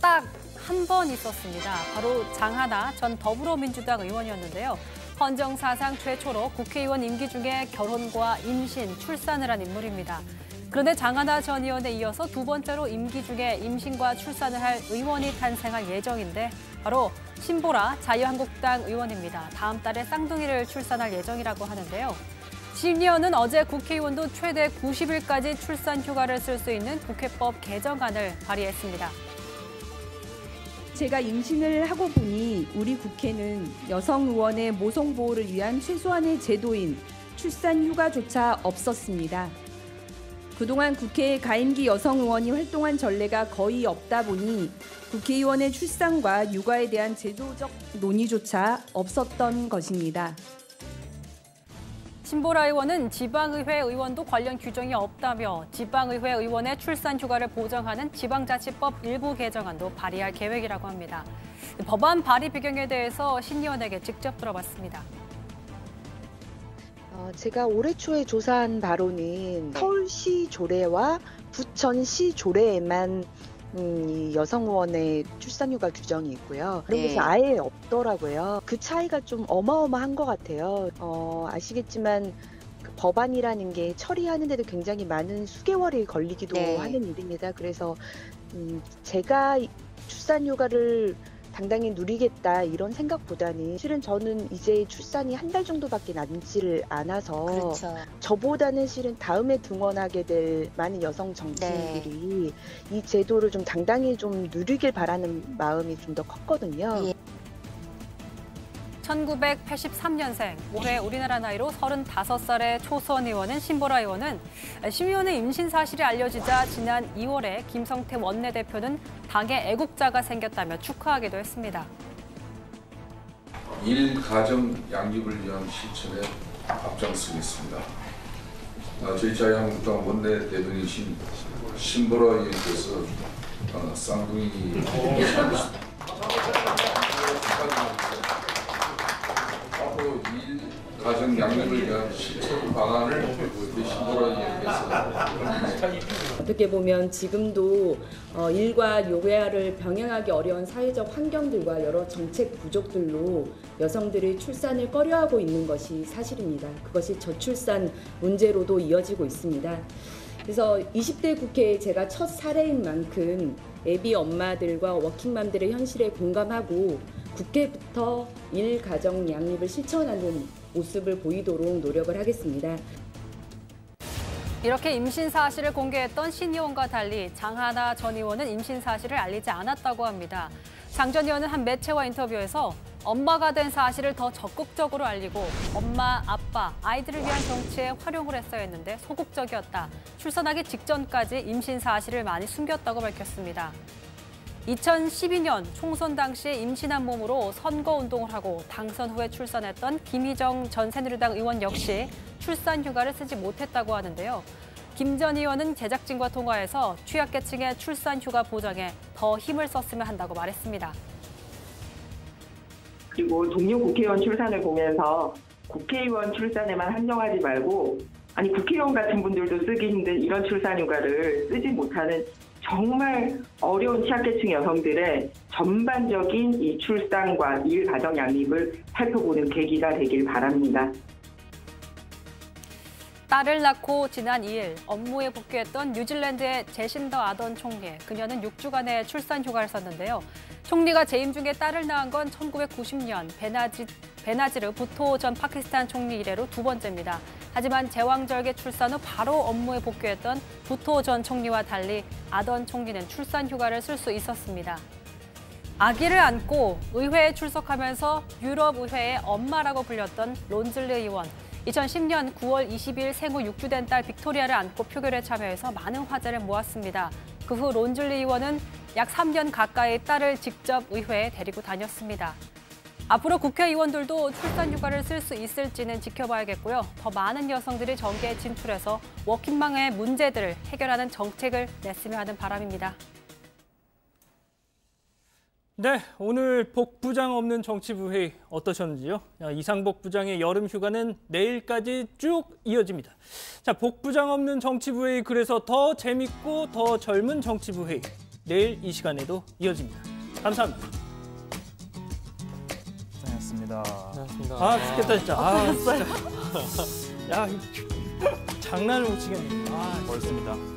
딱 한 번 있었습니다. 바로 장하나 전 더불어민주당 의원이었는데요. 헌정 사상 최초로 국회의원 임기 중에 결혼과 임신, 출산을 한 인물입니다. 그런데 장하나 전 의원에 이어서 두 번째로 임기 중에 임신과 출산을 할 의원이 탄생할 예정인데 바로 신보라 자유한국당 의원입니다. 다음 달에 쌍둥이를 출산할 예정이라고 하는데요. 신 의원은 어제 국회의원도 최대 90일까지 출산 휴가를 쓸 수 있는 국회법 개정안을 발의했습니다. 제가 임신을 하고 보니 우리 국회는 여성 의원의 모성 보호를 위한 최소한의 제도인 출산 휴가조차 없었습니다. 그동안 국회에 가임기 여성 의원이 활동한 전례가 거의 없다 보니 국회의원의 출산과 육아에 대한 제도적 논의조차 없었던 것입니다. 신보라 의원은 지방의회 의원도 관련 규정이 없다며 지방의회 의원의 출산 휴가를 보장하는 지방자치법 일부 개정안도 발의할 계획이라고 합니다. 법안 발의 배경에 대해서 신 의원에게 직접 들어봤습니다. 제가 올해 초에 조사한 바로는 서울시 조례와 부천시 조례에만 이 여성 의원의 출산휴가 규정이 있고요. 그래서 아예 없더라고요. 그 차이가 좀 어마어마한 것 같아요. 아시겠지만 그 법안이라는 게 처리하는데도 굉장히 많은 수개월이 걸리기도 하는 일입니다. 그래서 제가 출산휴가를 당당히 누리겠다 이런 생각보다는 실은 저는 이제 출산이 한 달 정도밖에 남지를 않아서 저보다는 실은 다음에 등원하게 될 많은 여성 정치인들이 이 제도를 좀 당당히 좀 누리길 바라는 마음이 좀 더 컸거든요. 1983년생, 올해 우리나라 나이로 35살의 초선 의원은 신보라 의원은 심의원의 임신 사실이 알려지자 지난 2월에 김성태 원내대표는 당의 애국자가 생겼다며 축하하기도 했습니다. 일가정 양립을 위한 실천에 앞장서겠습니다. 저희 자유한국당 원내대변이신 신보라 의원께서 쌍둥이 앞으로 일가정 양립을 위한 실천 방안을 신보라 의원께서 어떻게 보면 지금도 일과 요양을 병행하기 어려운 사회적 환경들과 여러 정책 부족들로 여성들이 출산을 꺼려하고 있는 것이 사실입니다. 그것이 저출산 문제로도 이어지고 있습니다. 그래서 20대 국회에 제가 첫 사례인 만큼 애비 엄마들과 워킹맘들의 현실에 공감하고 국회부터 일가정 양립을 실천하는 모습을 보이도록 노력을 하겠습니다. 이렇게 임신 사실을 공개했던 신 의원과 달리 장하나 전 의원은 임신 사실을 알리지 않았다고 합니다. 장 전 의원은 한 매체와 인터뷰에서 엄마가 된 사실을 더 적극적으로 알리고 엄마, 아빠, 아이들을 위한 정치에 활용을 했어야 했는데 소극적이었다. 출산하기 직전까지 임신 사실을 많이 숨겼다고 밝혔습니다. 2012년 총선 당시에 임신한 몸으로 선거운동을 하고 당선 후에 출산했던 김희정 전 새누리당 의원 역시 출산휴가를 쓰지 못했다고 하는데요. 김 전 의원은 제작진과 통화해서 취약계층의 출산휴가 보장에 더 힘을 썼으면 한다고 말했습니다. 그리고 동료 국회의원 출산을 보면서 국회의원 출산에만 한정하지 말고 아니 국회의원 같은 분들도 쓰기 힘든 이런 출산휴가를 쓰지 못하는 정말 어려운 취약계층 여성들의 전반적인 이 출산과 일가정 양립을 살펴보는 계기가 되길 바랍니다. 딸을 낳고 지난 2일 업무에 복귀했던 뉴질랜드의 제신더 아던 총리. 그녀는 6주간의 출산휴가를 썼는데요. 총리가 재임 중에 딸을 낳은 건 1990년 베나지르 부토 전 파키스탄 총리 이래로 두 번째입니다. 하지만 제왕절개 출산 후 바로 업무에 복귀했던 부토 전 총리와 달리 아던 총리는 출산휴가를 쓸 수 있었습니다. 아기를 안고 의회에 출석하면서 유럽의회의 엄마라고 불렸던 론즐리 의원. 2010년 9월 20일 생후 6주 된 딸 빅토리아를 안고 표결에 참여해서 많은 화제를 모았습니다. 그 후 론즐리 의원은 약 3년 가까이 딸을 직접 의회에 데리고 다녔습니다. 앞으로 국회의원들도 출산휴가를 쓸 수 있을지는 지켜봐야겠고요. 더 많은 여성들이 정계에 진출해서 워킹맘의 문제들을 해결하는 정책을 냈으면 하는 바람입니다. 네, 오늘 복 부장 없는 정치부 회의 어떠셨는지요? 이상복 부장의 여름 휴가는 내일까지 쭉 이어집니다. 자, 복 부장 없는 정치부 회의 그래서 더 재밌고 더 젊은 정치부 회의 내일 이 시간에도 이어집니다. 감사합니다. 고생했습니다. 아, 죽겠다 진짜. 진짜. 야, 장난을 못 치겠네. 멋있습니다.